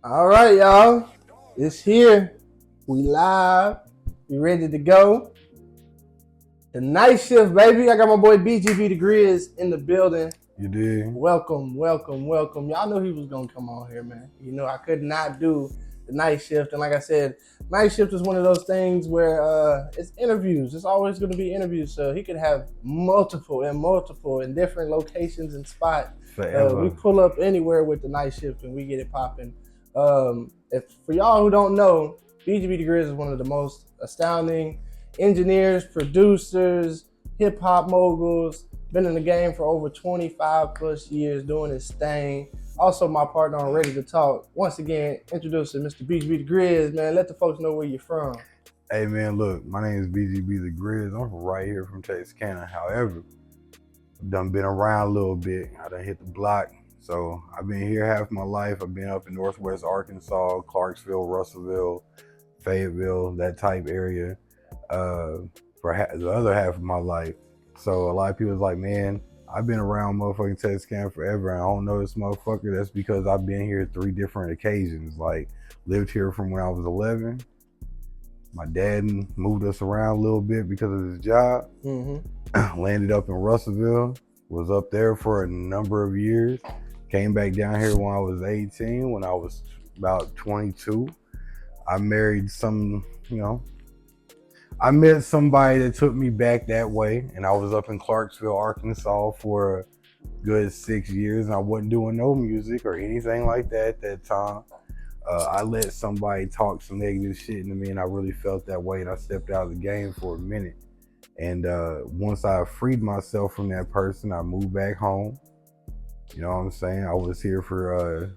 All right, y'all. It's here. We live. We ready to go. The night shift, baby. I got my boy BGBTHAGRIZZ in the building. You did? Welcome, welcome, welcome. Y'all knew he was gonna come on here, man. You know, I could not do the night shift, and like I said, night shift is one of those things where it's interviews. It's always going to be interviews, so he could have multiple in different locations and spots. Forever. We pull up anywhere with the night shift, and we get it popping. If for y'all who don't know, BGBTHAGRIZZ is one of the most astounding engineers, producers, hip hop moguls. Been in the game for over 25 plus years doing his thing. Also, my partner on Ready to Talk. Once again, introducing Mr. BGBTHAGRIZZ, man. Let the folks know where you're from. Hey, man, look, my name is BGBTHAGRIZZ. I'm from right here from Texarkana. However, I've done been around a little bit. I done hit the block. So I've been here half my life. I've been up in Northwest Arkansas, Clarksville, Russellville, Fayetteville, that type area for the other half of my life. So a lot of people's like, man, I've been around motherfucking Texarkana forever and I don't know this motherfucker. That's because I've been here 3 different occasions. Like, lived here from when I was 11. My dad moved us around a little bit because of his job. Landed up in Russellville. Was up there for a number of years. Came back down here when I was 18. When I was about 22. I married I met somebody that took me back that way, and I was up in Clarksville, Arkansas for a good 6 years, and I wasn't doing no music or anything like that at that time. I let somebody talk some negative shit into me, and I really felt that way, and I stepped out of the game for a minute. And once I freed myself from that person, I moved back home. You know what I'm saying? I was here for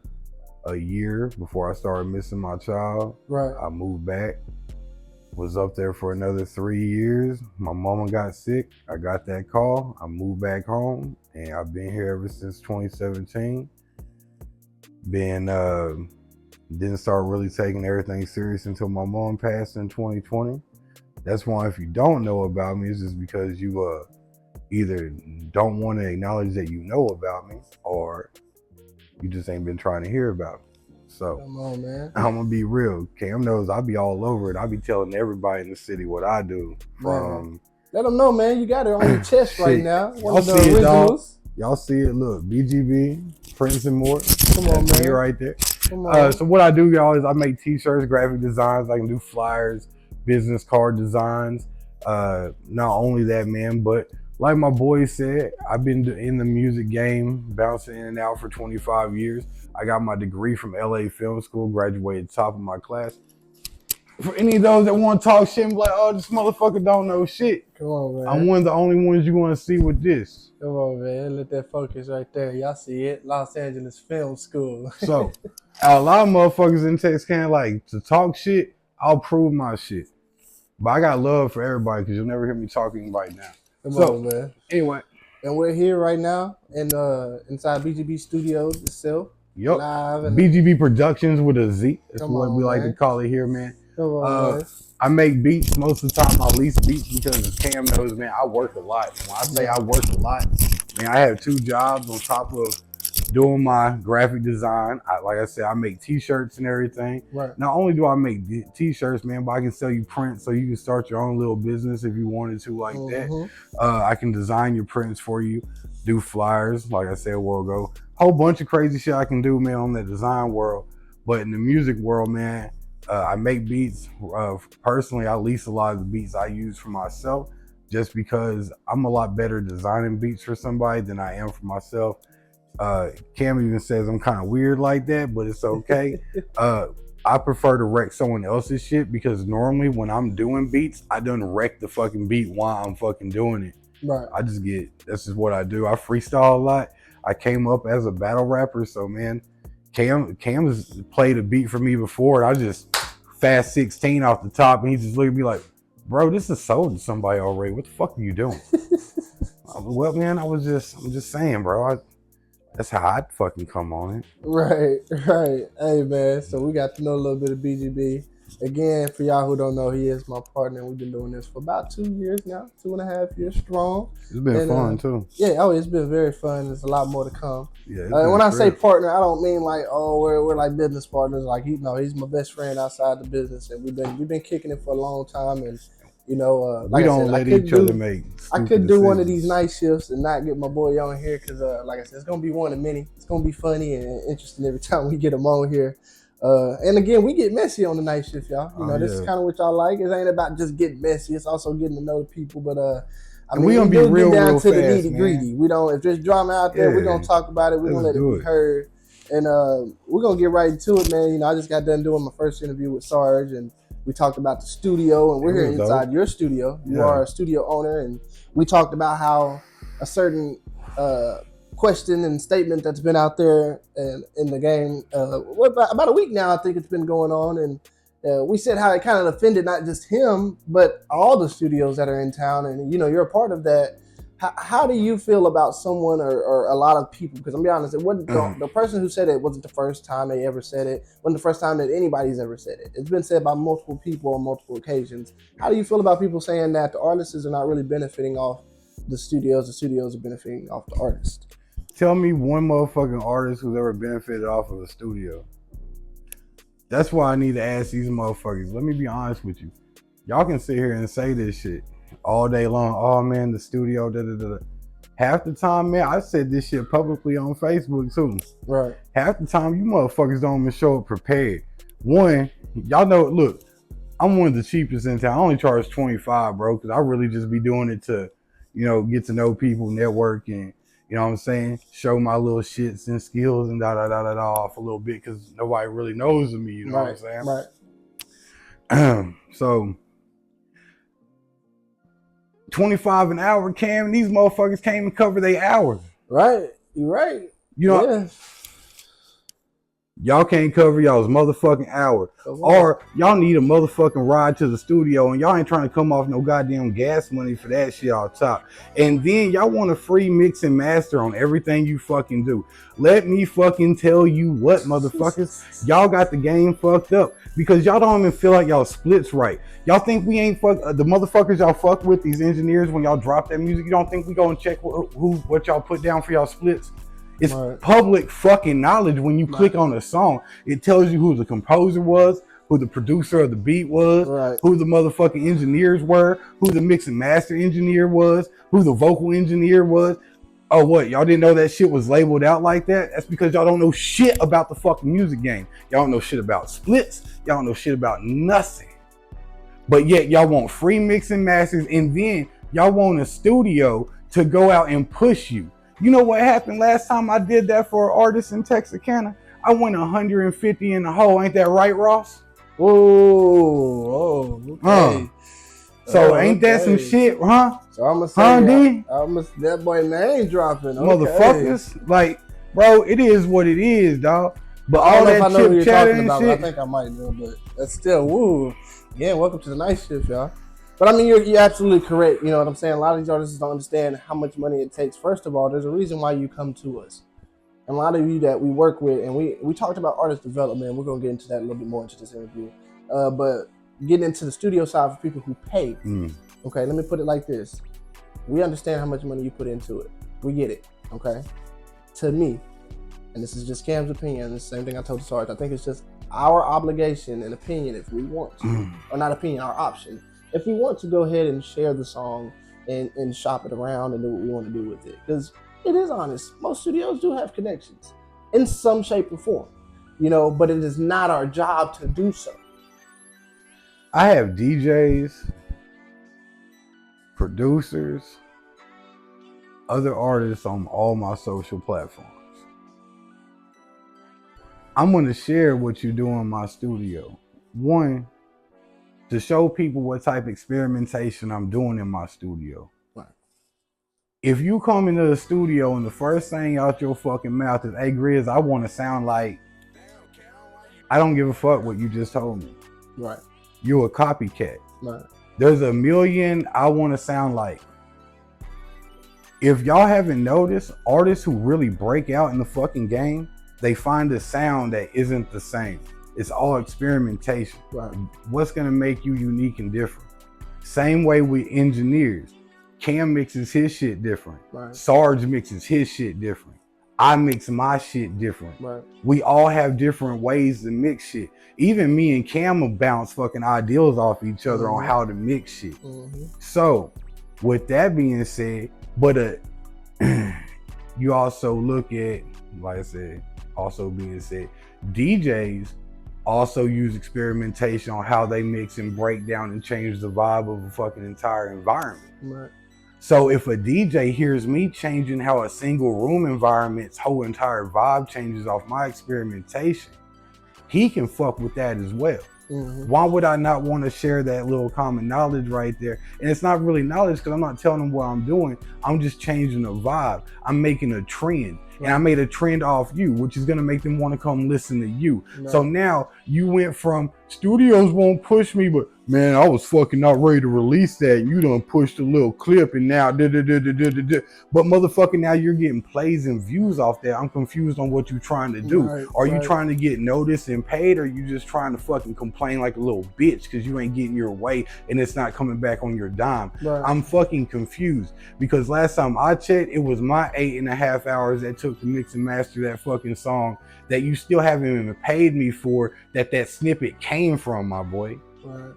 a year before I started missing my child. Right. I moved back. Was up there for another 3 years. My mama got sick. I got that call. I moved back home, and I've been here ever since 2017. Didn't start really taking everything serious until my mom passed in 2020. That's why if you don't know about me, it's just because you either don't want to acknowledge that you know about me, or you just ain't been trying to hear about me. So come on, man. I'm gonna be real. Cam knows I be all over it. I be telling everybody in the city what I do. Let them know, man. You got it on your chest right now. Y'all see it, dog. Y'all see it. Look, BGB, Prince and more. Come on, man. Right there. Come on. So what I do, y'all, is I make T-shirts, graphic designs. I can do flyers, business card designs. Not only that, man, but like my boy said, I've been in the music game, bouncing in and out for 25 years. I got my degree from LA Film School, graduated top of my class. For any of those that want to talk shit and be like, oh, this motherfucker don't know shit. Come on, man. I'm one of the only ones you want to see with this. Come on, man. Let that focus right there. Y'all see it. Los Angeles Film School. So, a lot of motherfuckers in Texarkana like to talk shit. I'll prove my shit. But I got love for everybody because you'll never hear me talking right now. Come on, man. Anyway. And we're here right now in inside BGB Studios itself. Yup. Live. BGB Productions with a Z. That's what we like to call it here, man. Come on, man. I make beats. Most of the time I lease beats because as Cam knows, man, I work a lot. When I say I work a lot, man, I have 2 jobs on top of doing my graphic design. Like I said, I make T-shirts and everything. Right. Not only do I make T-shirts, man, but I can sell you prints so you can start your own little business if you wanted to like that. I can design your prints for you, do flyers, like I said a while ago. Whole bunch of crazy shit I can do, man, on the design world. But in the music world, man, I make beats. Personally, I lease a lot of the beats I use for myself just because I'm a lot better designing beats for somebody than I am for myself. Cam even says I'm kind of weird like that, but it's okay. I prefer to wreck someone else's shit because normally when I'm doing beats, I done wreck the fucking beat while I'm fucking doing it. Right. That's just what I do. I freestyle a lot. I came up as a battle rapper, so man, Cam has played a beat for me before, and I just fast 16 off the top, and he just looked at me like, bro, this is sold to somebody already. What the fuck are you doing? Well, man, I'm just saying, bro. That's how I fucking come on it. Right. Hey, man. So we got to know a little bit of BGB. Again, for y'all who don't know, he is my partner. We've been doing this for about 2 years now, 2.5 years strong. It's been fun too. Yeah, oh, it's been very fun. There's a lot more to come. Yeah. When I say partner, I don't mean like, oh, we're like business partners. Like he's my best friend outside the business, and we've been kicking it for a long time. And like we don't let each other make. I could do one of these night shifts and not get my boy on here because, like I said, it's gonna be one of many. It's gonna be funny and interesting every time we get him on here. And again, we get messy on the night shift, y'all. This is kind of what y'all like. It ain't about just getting messy. It's also getting to know the people. But we gonna be real down to fast, the nitty gritty. We don't. If there's drama out there, we're gonna talk about it. We're gonna let it be heard. And we're gonna get right into it, man. I just got done doing my first interview with Sarge, and we talked about the studio, and we're here inside your studio. You are a studio owner, and we talked about how a certain question and statement that's been out there in the game about a week now, I think it's been going on, and we said how it kind of offended not just him but all the studios that are in town, and you're a part of that. How do you feel about someone or a lot of people? Because I'm be honest, it wasn't the person who said it wasn't the first time they ever said it. Wasn't the first time that anybody's ever said it. It's been said by multiple people on multiple occasions. How do you feel about people saying that the artists are not really benefiting off the studios are benefiting off the artists? Tell me one motherfucking artist who's ever benefited off of a studio. That's why I need to ask these motherfuckers. Let me be honest with you. Y'all can sit here and say this shit all day long. Oh man, the studio, da da da. Half the time, man, I said this shit publicly on Facebook too. Right. Half the time, you motherfuckers don't even show up prepared. One, y'all know, look, I'm one of the cheapest in town. I only charge $25, bro, because I really just be doing it to, get to know people, network, and you know what I'm saying? Show my little shits and skills and off a little bit because nobody really knows of me, you know what I'm saying? Right. So 25 an hour, Cam, these motherfuckers can't even cover their hours. Right. You're right. Y'all can't cover y'all's motherfucking hour. Or y'all need a motherfucking ride to the studio and y'all ain't trying to come off no goddamn gas money for that shit off top. And then y'all want a free mix and master on everything you fucking do. Let me fucking tell you what, motherfuckers. Y'all got the game fucked up because y'all don't even feel like y'all splits right. Y'all think we ain't the motherfuckers y'all fuck with, these engineers, when y'all drop that music, you don't think we go and check what y'all put down for y'all splits? It's public fucking knowledge. When you click on a song, it tells you who the composer was, who the producer of the beat was, who the motherfucking engineers were, who the mix and master engineer was, who the vocal engineer was. Oh, what? Y'all didn't know that shit was labeled out like that? That's because y'all don't know shit about the fucking music game. Y'all don't know shit about splits. Y'all don't know shit about nothing. But yet y'all want free mix and masters, and then y'all want a studio to go out and push you. You know what happened last time I did that for an artist in Texarkana? I went 150 in the hole. Ain't that right, Ross? Whoa, okay. So ain't that some shit, huh? So I'm gonna say that boy name dropping. Motherfuckers, like, bro, it is what it is, dog. But all that chip chatting and shit. I think I might know, but that's still woo. Yeah, welcome to the night shift, y'all. But I mean, you're absolutely correct. You know what I'm saying? A lot of these artists don't understand how much money it takes. First of all, there's a reason why you come to us. And a lot of you that we work with, and we talked about artist development. We're going to get into that a little bit more into this interview. But getting into the studio side for people who pay. Okay, let me put it like this. We understand how much money you put into it. We get it, okay? To me, and this is just Cam's opinion, the same thing I told Sarge, I think it's just our obligation and opinion if we want to. Or not opinion, our option. If we want to go ahead and share the song and shop it around and do what we want to do with it. Because it is honest, most studios do have connections in some shape or form, but it is not our job to do so. I have DJs, producers, other artists on all my social platforms. I'm going to share what you do in my studio. One, to show people what type of experimentation I'm doing in my studio. Right. If you come into the studio and the first thing out your fucking mouth is, "Hey Grizz, I want to sound like," I don't give a fuck what you just told me. Right. You're a copycat. Right. There's a million I want to sound like. If y'all haven't noticed, artists who really break out in the fucking game, they find a sound that isn't the same. It's all experimentation. Right. What's gonna make you unique and different? Same way with engineers. Cam mixes his shit different. Right. Sarge mixes his shit different. I mix my shit different. Right. We all have different ways to mix shit. Even me and Cam will bounce fucking ideals off each other on how to mix shit. So, with that being said, but you also look at, like I said, also being said, DJs also use experimentation on how they mix and break down and change the vibe of a fucking entire environment. Right. So if a DJ hears me changing how a single room environment's whole entire vibe changes off my experimentation, he can fuck with that as well. Why would I not want to share that little common knowledge right there? And it's not really knowledge because I'm not telling them what I'm doing. I'm just changing the vibe. I'm making a trend. And I made a trend off you, which is going to make them want to come listen to you. Right. So now you went from studios won't push me, but man, I was fucking not ready to release that. You done pushed a little clip and now But motherfucker, now you're getting plays and views off that. I'm confused on what you're trying to do. Right, are you trying to get noticed and paid, or are you just trying to fucking complain like a little bitch because you ain't getting your way and it's not coming back on your dime? Right. I'm fucking confused because last time I checked, it was my 8.5 hours that took to mix and master that fucking song that you still haven't even paid me for, that snippet came from, my boy. Right.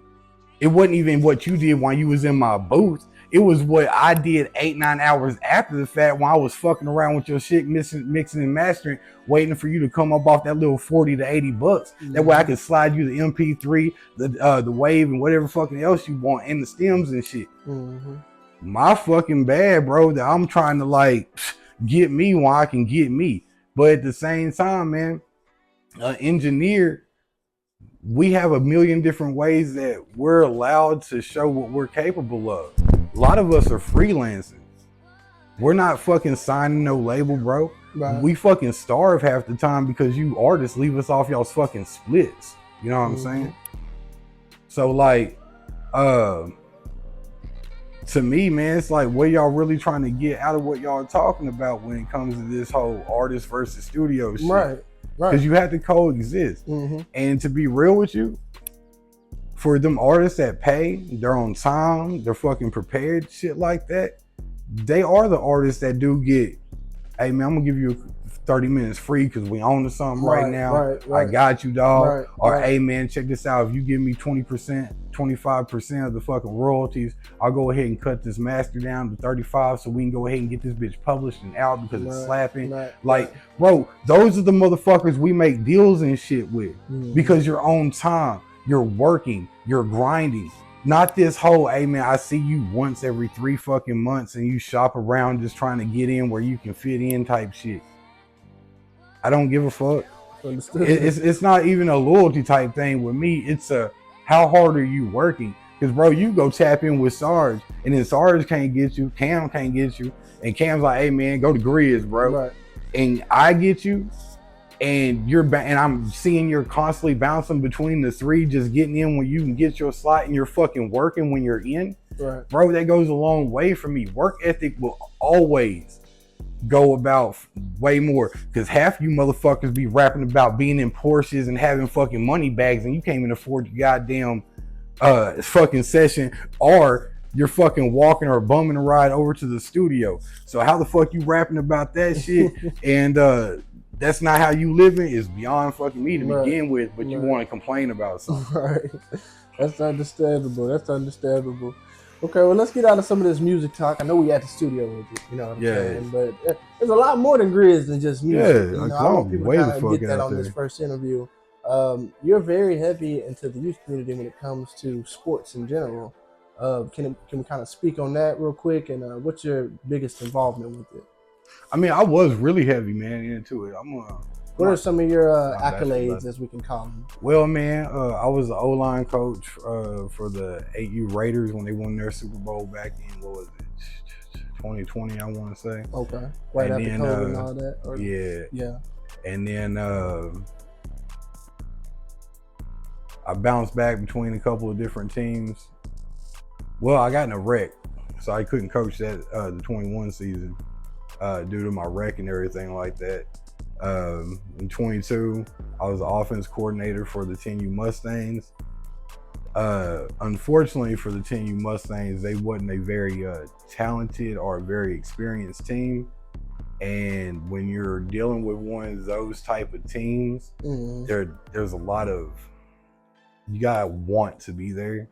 It wasn't even what you did while you was in my booth. It was what I did 8-9 hours after the fact when I was fucking around with your shit, mixing and mastering, waiting for you to come up off that little 40 to 80 bucks. That way I could slide you the MP3, the wave, and whatever fucking else you want, and the stems and shit. My fucking bad, bro, that I'm trying to like get me while I can get me. But at the same time, man, an engineer, we have a million different ways that we're allowed to show what we're capable of. A lot of us are freelancing. We're not fucking signing no label, bro. Right. We fucking starve half the time because you artists leave us off y'all's fucking splits. You know what I'm saying? So like, to me, man, it's like, what y'all really trying to get out of what y'all talking about when it comes to this whole artist versus studio shit? Right. Because you have to coexist. And to be real with you, for them artists that pay, they're on time, they're fucking prepared, shit like that, they are the artists that do get, hey man, I'm gonna give you 30 minutes free because we own to something right now. I got you, dog. Or hey man, check this out. If you give me 20%, 25% of the fucking royalties, I'll go ahead and cut this master down to 35 so we can go ahead and get this bitch published and out because it's slapping. Like, bro, those are the motherfuckers we make deals and shit with because you're on time, you're working, you're grinding. Not this whole, hey man, I see you once every 3 fucking months and you shop around just trying to get in where you can fit in type shit. I don't give a fuck. It's not even a loyalty type thing with me. It's a, how hard are you working? Because bro, you go tap in with Sarge and then Sarge can't get you, Cam can't get you, and Cam's like, hey man, go to Grizz, bro. And I get you, and and I'm seeing you're constantly bouncing between the three, just getting in when you can get your slot, and you're fucking working when you're in. Bro, that goes a long way for me. Work ethic will always go about way more, because half you motherfuckers be rapping about being in Porsches and having fucking money bags and you can't even afford your goddamn fucking session, or you're fucking walking or bumming a ride over to the studio. So how the fuck you rapping about that shit and that's not how you living is beyond fucking me to begin with, but you want to complain about something. That's understandable. Okay, well, let's get out of some of this music talk. I know we at the studio with you, you know what I'm saying? But there's a lot more than Grizz than just music. You know, I want people to kind of get that on this first interview. You're very heavy into the youth community when it comes to sports in general. Can we kind of speak on that real quick? And what's your biggest involvement with it? I mean, I was really heavy, man, into it. What are some of your accolades, as we can call them? Well, man, I was the O-line coach for the 8U Raiders when they won their Super Bowl back in, what was it, 2020, I want to say. Okay. Right after COVID and all that? Or, yeah. And then I bounced back between a couple of different teams. Well, I got in a wreck, so I couldn't coach that the 21 season due to my wreck and everything like that. In 22, I was the offense coordinator for the 10U Mustangs. Unfortunately for the 10U Mustangs, they wasn't a very talented or very experienced team. And when you're dealing with one of those type of teams, there's a lot of, you gotta want to be there.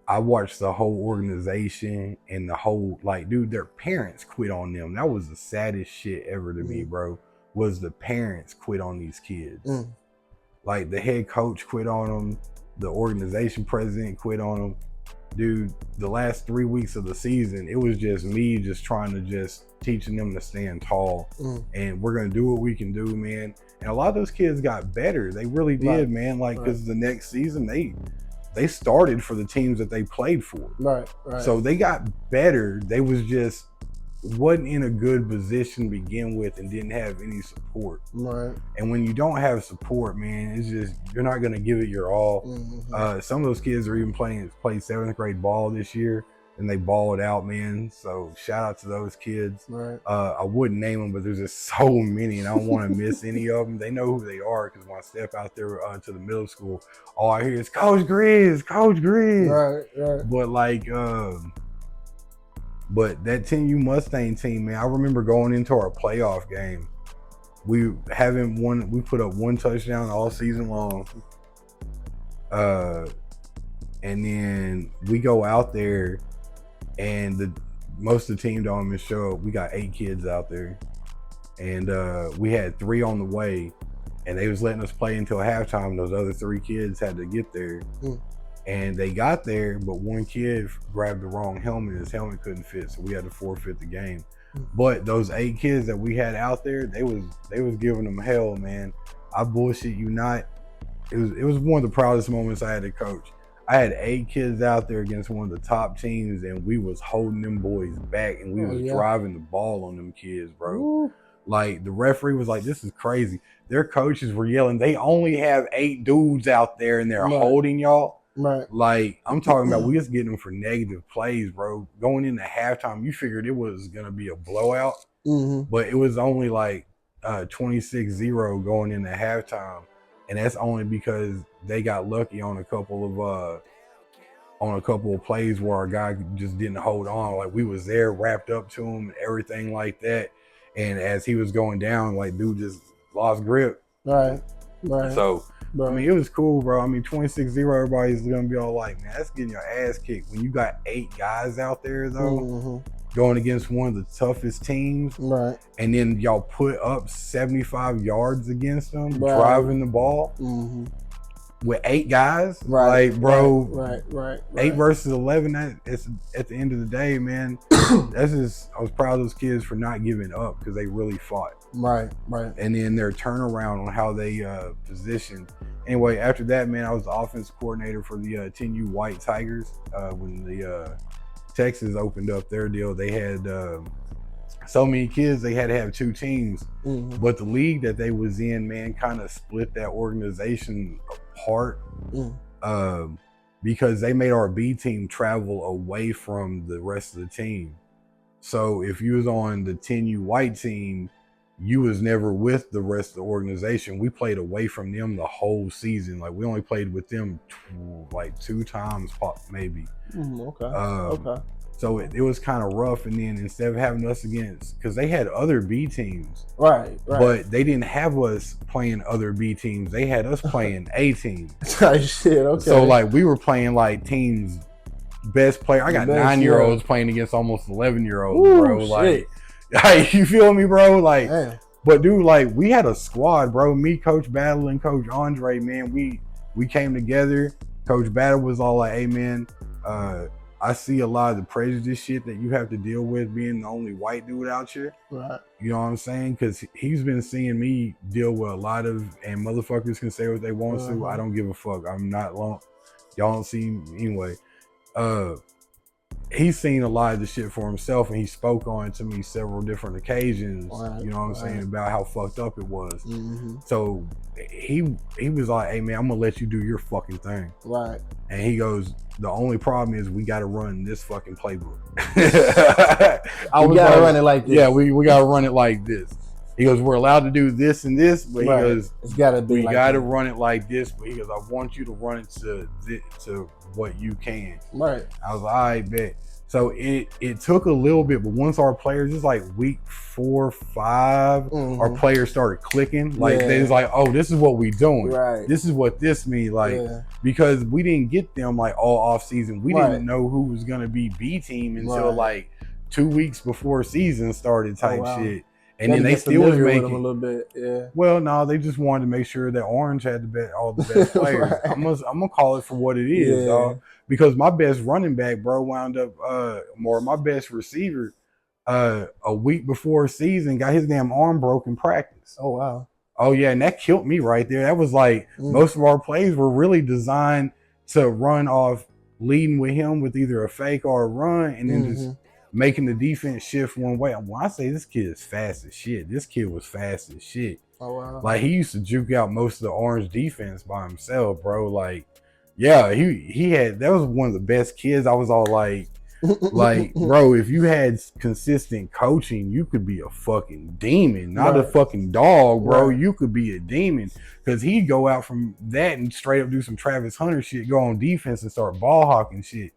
I watched the whole organization and the whole, like, dude, their parents quit on them. That was the saddest shit ever to me, bro, was the parents quit on these kids. Like, the head coach quit on them. The organization president quit on them. Dude, the last 3 weeks of the season, it was just me just trying to just teaching them to stand tall. And we're going to do what we can do, man. And a lot of those kids got better. They really did, man. Like, because the next season, they started for the teams that they played for. So they got better. They was just wasn't in a good position to begin with and didn't have any support. And when you don't have support, man, it's just, you're not going to give it your all. Some of those kids are even played 7th grade ball this year, and they balled out, man. So shout out to those kids. I wouldn't name them, but there's just so many, and I don't want to miss any of them. They know who they are, because when I step out there to the middle school, all I hear is Coach Grizz, Coach Grizz. But like, but that 10U Mustang team, man, I remember going into our playoff game. We put up 1 touchdown all season long. And then we go out there, and most of the team don't even show up. We got 8 kids out there, and we had 3 on the way, and they was letting us play until halftime. Those other 3 kids had to get there. And they got there, but one kid grabbed the wrong helmet. His helmet couldn't fit, so we had to forfeit the game. But those 8 kids that we had out there, they was giving them hell, man. I bullshit you not. It was one of the proudest moments I had to coach. I had 8 kids out there against one of the top teams, and we was holding them boys back, and we was driving the ball on them kids, bro. Like, the referee was like, this is crazy. Their coaches were yelling, they only have 8 dudes out there, and they're holding y'all. Like, I'm talking about, we was getting them for negative plays, bro. Going into halftime, you figured it was gonna be a blowout, but it was only like 26-0 going into halftime, and that's only because they got lucky on a couple of plays where our guy just didn't hold on. Like, we was there, wrapped up to him, and everything like that. And as he was going down, like, dude just lost grip. So, I mean, it was cool, bro. I mean, 26-0, everybody's gonna be all like, man, that's getting your ass kicked. When you got 8 guys out there, though, going against one of the toughest teams, and then y'all put up 75 yards against them, driving the ball with 8 guys, like, bro, 8 versus 11. It's at the end of the day, man. That's just, I was proud of those kids for not giving up, because they really fought. And then their turnaround on how they positioned. Anyway, after that, man, I was the offense coordinator for the 10U White Tigers. When the Texas opened up their deal, they had so many kids, they had to have 2 teams. But the league that they was in, man, kind of split that organization apart, because they made our B team travel away from the rest of the team. So if you was on the 10U White team, you was never with the rest of the organization. We played away from them the whole season. Like, we only played with them like 2 times, maybe. So it was kind of rough. And then instead of having us against, because they had other B teams, but they didn't have us playing other B teams. They had us playing A teams. So like, we were playing like teams best player. I got 9-year-olds playing against almost 11-year-olds, bro. Like, you feel me, bro? Like, but dude, like, we had a squad, bro. Me, Coach Battle, and Coach Andre, man, we came together. Coach Battle was all like, hey, man, I see a lot of the prejudice shit that you have to deal with being the only white dude out here. You know what I'm saying? Because he's been seeing me deal with a lot of, and motherfuckers can say what they want to. I don't give a fuck. I'm not long. Y'all don't see me anyway. He's seen a lot of the shit for himself, and he spoke on it to me several different occasions. You know what I'm saying, about how fucked up it was. So he was like, hey, man, I'm gonna let you do your fucking thing. And he goes, the only problem is we gotta run this fucking playbook. We gotta run it like this. Yeah, we gotta run it like this. He goes, we're allowed to do this and this, but he goes, it's gotta be. We like gotta run it like this. But he goes, I want you to run it to what you can. Right. I was like, all right, bet. So it took a little bit, but once our players, it's like week 4, 5, our players started clicking. Like they was like, oh, this is what we doing. Right. This is what this means. Like because we didn't get them like all off season. We didn't know who was gonna be B team until like 2 weeks before season started type shit. And then they still was making them a little bit, Well, no, they just wanted to make sure that Orange had all the best players. I'm gonna call it for what it is, dog. Because my best running back, bro, wound up my best receiver, a week before season, got his damn arm broke in practice. Oh wow. Oh yeah, and that killed me right there. That was like most of our plays were really designed to run off leading with him with either a fake or a run, and then just making the defense shift one way. When I say this kid is fast as shit, this kid was fast as shit. Oh wow. Like he used to juke out most of the Orange defense by himself, bro. Like, yeah, he had, that was one of the best kids. I was all like, bro, if you had consistent coaching, you could be a fucking demon, not a fucking dog, bro. You could be a demon. Because he'd go out from that and straight up do some Travis Hunter shit, go on defense and start ball hawking shit.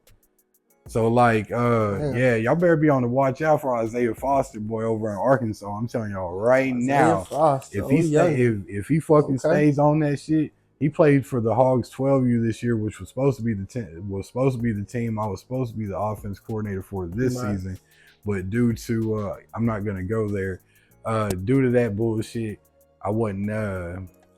So like, yeah, y'all better be on the watch out for Isaiah Foster, boy, over in Arkansas. I'm telling y'all right now, if he fucking stays on that shit, he played for the Hogs 12U this year, which was supposed to be the team I was supposed to be the offense coordinator for this season, but due to I'm not gonna go there. Due to that bullshit,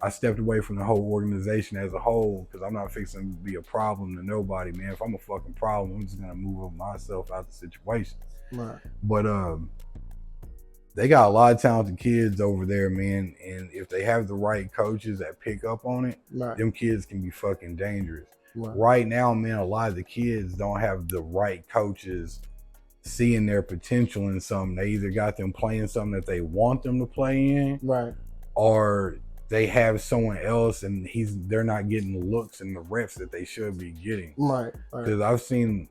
I stepped away from the whole organization as a whole because I'm not fixing to be a problem to nobody, man. If I'm a fucking problem, I'm just gonna move myself out the situation. Right. But they got a lot of talented kids over there, man. And if they have the right coaches that pick up on it, them kids can be fucking dangerous. Right now, man, a lot of the kids don't have the right coaches seeing their potential in something. They either got them playing something that they want them to play in, or they have someone else and they're not getting the looks and the reps that they should be getting. Because I've seen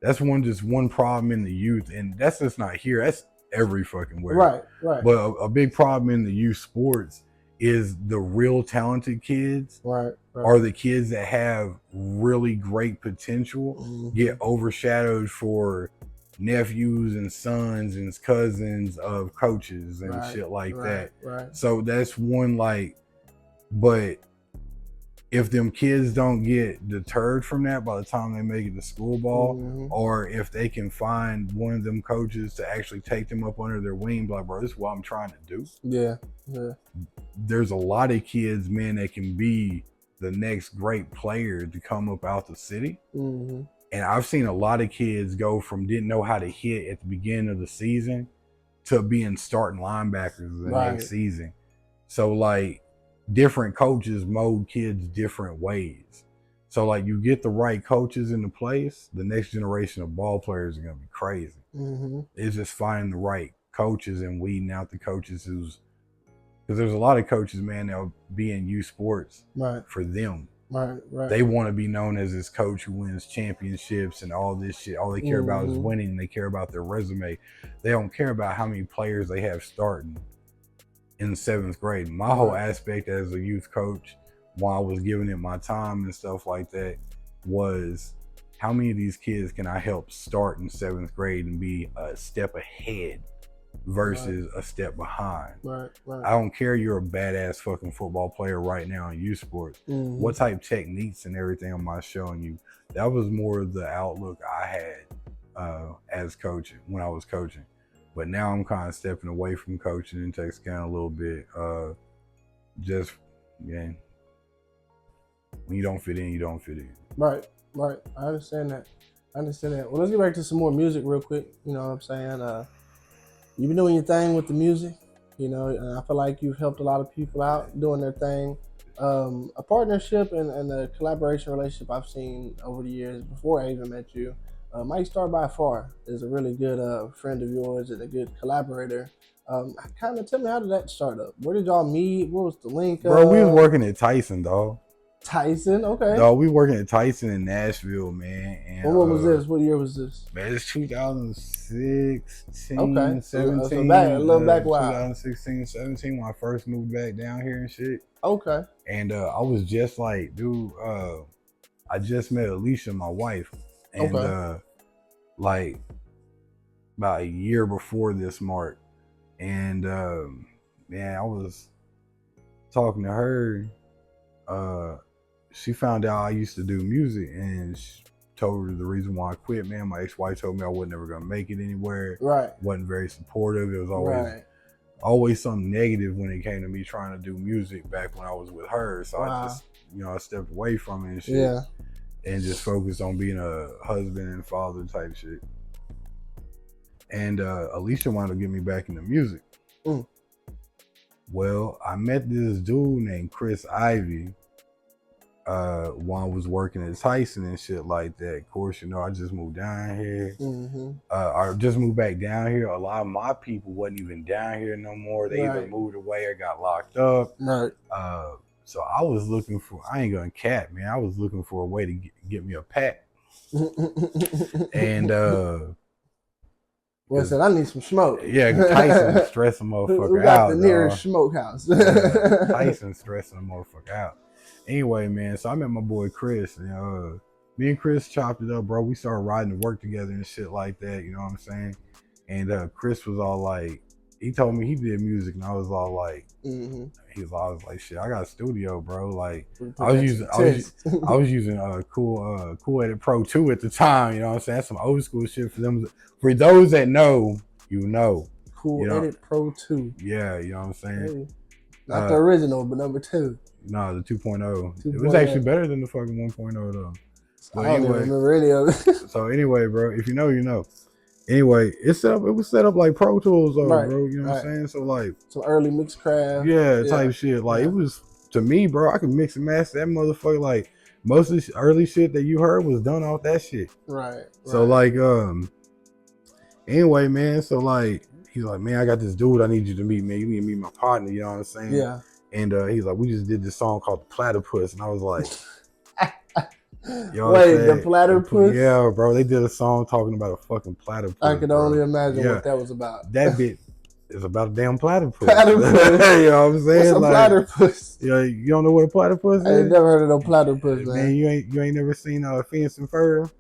that's one problem in the youth, and that's just not here. That's every fucking where. But a big problem in the youth sports is the real talented kids are the kids that have really great potential get overshadowed for nephews and sons and cousins of coaches and shit like that. So that's one, like, but if them kids don't get deterred from that by the time they make it to school ball, or if they can find one of them coaches to actually take them up under their wing, like, bro, this is what I'm trying to do. There's a lot of kids, man, that can be the next great player to come up out the city. And I've seen a lot of kids go from didn't know how to hit at the beginning of the season to being starting linebackers the next season. So like, different coaches mold kids different ways. So like, you get the right coaches into place, the next generation of ball players are gonna be crazy. It's just finding the right coaches and weeding out the coaches because there's a lot of coaches, man, that'll be in youth sports for them. They want to be known as this coach who wins championships and all this shit. All they care about is winning. They care about their resume. They don't care about how many players they have starting in 7th grade. My whole aspect as a youth coach, while I was giving it my time and stuff like that, was how many of these kids can I help start in 7th grade and be a step ahead versus a step behind. I don't care you're a badass fucking football player right now in youth sports. What type of techniques and everything am I showing you? That was more of the outlook I had as coaching when I was coaching. But now I'm kind of stepping away from coaching in Texarkana a little bit. Just, yeah, when you don't fit in, you don't fit in. Right. I understand that. Well, let's get back to some more music real quick. You know what I'm saying? You've been doing your thing with the music, you know, and I feel like you've helped a lot of people out doing their thing. A partnership and a collaboration relationship I've seen over the years before I even met you. Mike Star by far is a really good friend of yours and a good collaborator. Kind of tell me, how did that start up? Where did y'all meet? What was the link? Bro, we was working at Tyson, dog. Tyson, okay. No, we working at Tyson in Nashville, man. And What was this? What year was this? Man, it's 2016, Okay. 17. So back, a little back while. 2016, 17 when I first moved back down here and shit. Okay. And I was just like, dude, I just met Alicia, my wife. And like about a year before this mark. And man, I was talking to her. She found out I used to do music, and she told her the reason why I quit. Man, my ex-wife told me I wasn't ever gonna make it anywhere. Right. Wasn't very supportive. It was always something negative when it came to me trying to do music back when I was with her. So I just, I stepped away from it and shit. Yeah. And just focused on being a husband and father type shit. And Alicia wanted to get me back into music. Well, I met this dude named Chris Ivy while I was working at Tyson and shit like that. Of course, I just moved down here. I just moved back down here. A lot of my people wasn't even down here no more. They either moved away or got locked up. Right. So I was looking for, I ain't gonna cap, man. I was looking for a way to get me a pack. And well, I said, I need some smoke. Yeah, Tyson stressing a motherfucker Who got out. the nearest smokehouse? Tyson stressing a motherfucker out. Anyway, man, so I met my boy Chris, and me and Chris chopped it up, bro. We started riding to work together and shit like that, you know what I'm saying? And Chris was all like, he told me he did music, and I was all like, he was always like, shit, I got a studio, bro. Like, I was using Cool Edit Pro 2 at the time, you know what I'm saying? That's some old school shit for them. For those that know, Cool Edit Pro 2. Yeah, you know what I'm saying? Not the original, but number 2. No, the 2.0. It was actually better than the fucking 1.0 though. But I don't even remember any of it. So anyway, bro, if you know, you know. Anyway, it was set up like Pro Tools though, bro. You know what I'm saying? So like some early Mixcraft. Yeah, type shit. Like it was, to me, bro, I could mix and match that motherfucker. Like most of the early shit that you heard was done off that shit. Right. So like anyway, man, so like he's like, man, I got this dude I need you to meet, man. You need to meet my partner, you know what I'm saying? Yeah. And he's like, we just did this song called The Platypus. And I was like, wait, The Platypus? Yeah, bro. They did a song talking about a fucking platypus. I could only imagine what that was about. That bit is about a damn platypus. Platypus. You know what I'm saying? What's a platypus? You don't know what a platypus is? I ain't never heard of no platypus, man. You ain't never seen Phineas and Ferb?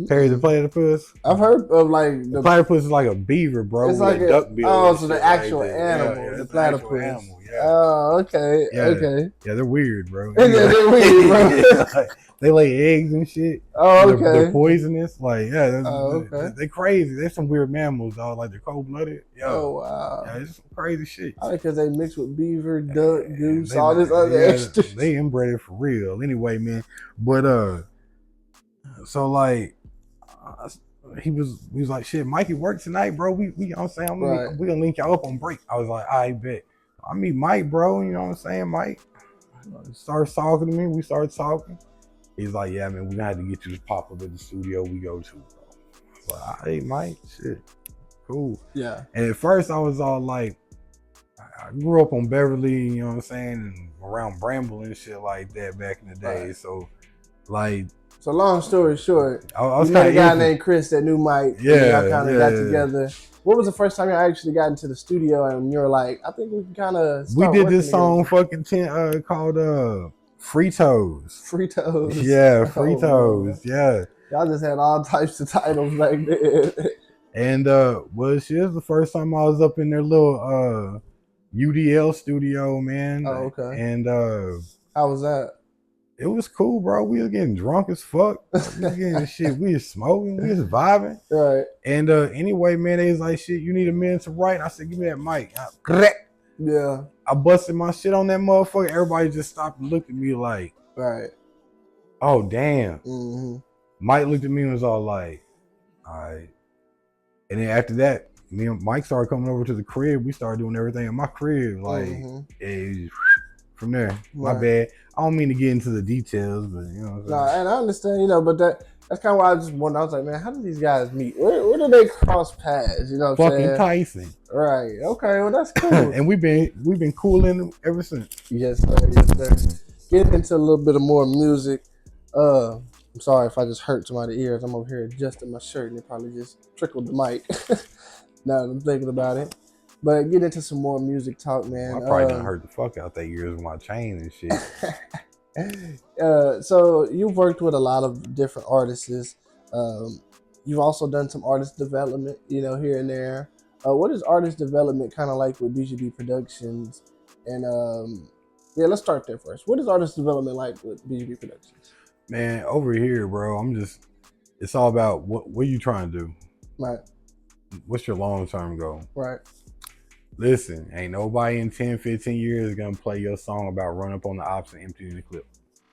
Perry the Platypus? I've heard of like the platypus is like a beaver, bro. It's like a duck bill. Oh, so the actual animal, the platypus. Animal, yeah. Oh, okay. Yeah. Okay. Yeah, they're weird, bro. They're weird, bro. Like, they lay eggs and shit. Oh, okay. They're poisonous. Like, yeah, okay. They're crazy. They're some weird mammals, dog. Like they're cold blooded. Oh wow. Yeah, it's some crazy shit. Because they mix with beaver, duck, goose, all this other extra. They inbred it for real. Anyway, man. But so like. He was like, shit, Mikey work tonight, bro. We you know what I'm saying? We gonna link y'all up on break. I was like, I bet. I meet Mike, bro, you know what I'm saying? Mike starts talking to me. We started talking. He's like, yeah, man, we gonna have to get you to pop up at the studio we go to, bro. I was like, hey, Mike, shit, cool. Yeah. And at first I was all like, I grew up on Beverly, you know what I'm saying, and around Bramble and shit like that back in the day. So like, so long story short, I was met a guy named Chris that knew Mike. Yeah, y'all kind of got together. What was the first time you actually got into the studio and you were like, I think we can kind of We did this song fucking called Fritos. Fritos. Yeah, Fritos. Yeah. Y'all just had all types of titles back then. And well, shit, this was the first time I was up in their little UDL studio, man. Oh, okay. And how was that? It was cool, bro. We was getting drunk as fuck. We was getting shit. We was smoking. We was vibing. Right. And anyway, man, they was like, shit, you need a minute to write? I said, give me that mic. Yeah. I busted my shit on that motherfucker. Everybody just stopped and looked at me like, right. Oh, damn. Mm-hmm. Mike looked at me and was all like, all right. And then after that, me and Mike started coming over to the crib. We started doing everything in my crib. Like, from there, my bad. I don't mean to get into the details, but you know. No, and I understand, you know, but that's kind of why I just wondered. I was like, man, how do these guys meet? Where do they cross paths? You know what I'm saying? Fucking Tyson. Right. Okay. Well, that's cool. And we've been cooling ever since. Yes, sir. Yes, sir. get into a little bit of more music. I'm sorry if I just hurt somebody's ears. I'm over here adjusting my shirt and it probably just trickled the mic. Now that I'm thinking about it. But get into some more music talk, man. I probably done hurt the fuck out their ears with my chain and shit. So you've worked with a lot of different artists. You've also done some artist development, here and there. What is artist development kind of like with BGB Productions? And yeah, let's start there first. What is artist development like with BGB Productions? Man, over here, bro, it's all about what are you trying to do? Right. What's your long-term goal? Right. Listen, ain't nobody in 10, 15 years gonna play your song about run up on the ops and empty the clip.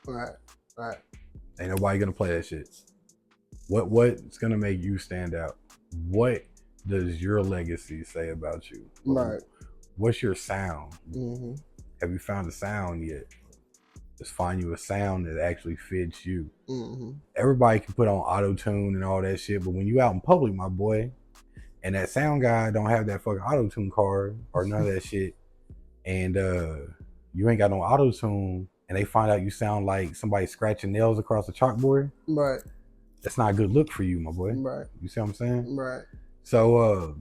Right. Right. Ain't nobody gonna play that shit. What's gonna make you stand out? What does your legacy say about you? Right. What's your sound? Mm-hmm. Have you found a sound yet? Just find you a sound that actually fits you. Mm-hmm. Everybody can put on auto-tune and all that shit, but when you out in public, my boy, and that sound guy don't have that fucking auto-tune card or none of that shit, and you ain't got no auto-tune, and they find out you sound like somebody scratching nails across the chalkboard, right? That's not a good look for you, my boy. Right. You see what I'm saying? Right. So,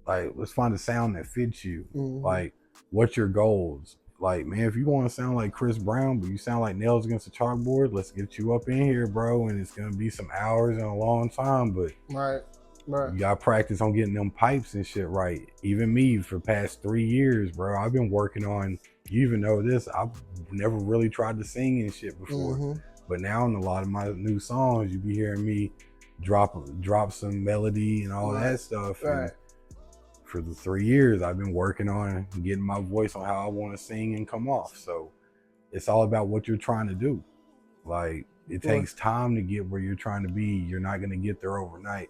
like, let's find a sound that fits you. Mm-hmm. Like, what's your goals? Like, man, if you want to sound like Chris Brown, but you sound like nails against a chalkboard, let's get you up in here, bro. And it's gonna be some hours and a long time, but right. You gotta practice on getting them pipes and shit right. Even me, for the past 3 years, bro, I've been working on. You even know this. I've never really tried to sing and shit before, mm-hmm. but now in a lot of my new songs, you be hearing me drop some melody and all that stuff. Right. And for the 3 years, I've been working on getting my voice on how I want to sing and come off. So it's all about what you're trying to do. Like, it takes time to get where you're trying to be. You're not gonna get there overnight.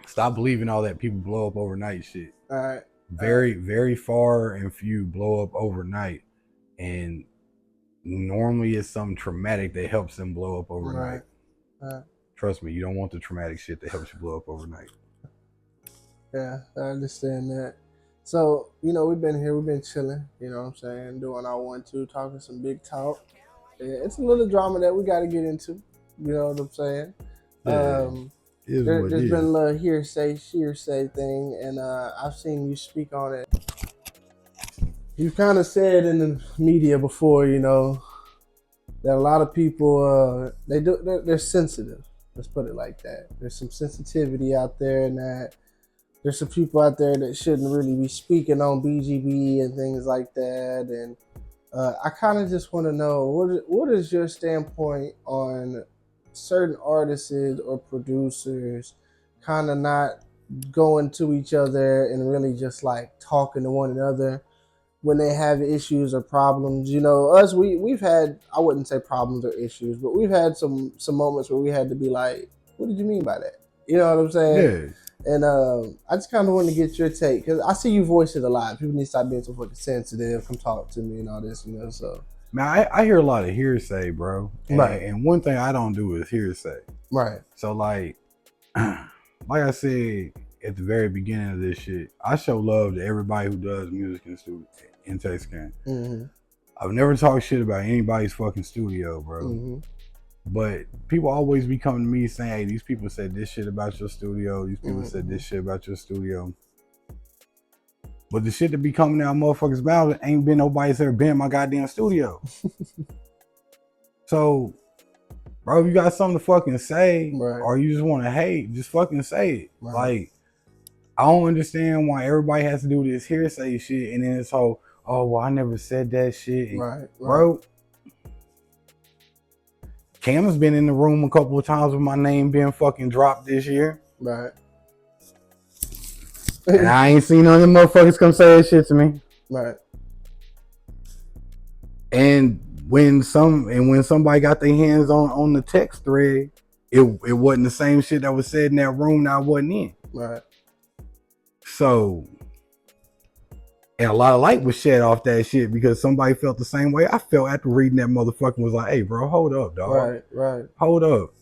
Stop believing all that people blow up overnight shit. All right. Very far and few blow up overnight. And normally it's something traumatic that helps them blow up overnight. Right. Trust me, you don't want the traumatic shit that helps you blow up overnight. Yeah, I understand that. So, we've been here, we've been chilling, you know what I'm saying, doing our 1-2, talking some big talk. Yeah, it's a little drama that we got to get into, you know what I'm saying? Yeah. There's been a little hearsay thing, and I've seen you speak on it. You've kind of said in the media before, that a lot of people they're sensitive. Let's put it like that. There's some sensitivity out there, and that there's some people out there that shouldn't really be speaking on BGB and things like that. And I kind of just want to know what is your standpoint on certain artists or producers kind of not going to each other and really just like talking to one another when they have issues or problems. Us, we've had, I wouldn't say problems or issues, but we've had some moments where we had to be like, what did you mean by that? You know what I'm saying? Yeah. And I just kind of want to get your take, because I see you voice it a lot. People need to stop being so fucking sensitive, come talk to me and all this, so. Man, I hear a lot of hearsay, bro. Right. And one thing I don't do is hearsay. Right. So, like I said at the very beginning of this shit, I show love to everybody who does music in Texas. Mm-hmm. I've never talked shit about anybody's fucking studio, bro. Mm-hmm. But people always be coming to me saying, hey, these people said this shit about your studio. These people said this shit about your studio. But the shit that be coming out motherfuckers' mouths ain't been nobody's ever been in my goddamn studio. So, bro, if you got something to fucking say, or you just want to hate, just fucking say it. Right. Like, I don't understand why everybody has to do this hearsay shit, and then it's oh, well, I never said that shit. And, right. Bro, Cam's been in the room a couple of times with my name being fucking dropped this year. Right. And I ain't seen none of them motherfuckers come say that shit to me. Right. And when somebody got their hands on the text thread, it wasn't the same shit that was said in that room that I wasn't in. Right. So, and a lot of light was shed off that shit because somebody felt the same way I felt after reading that motherfucker. Was like, hey, bro, hold up, dog. Right. Hold up.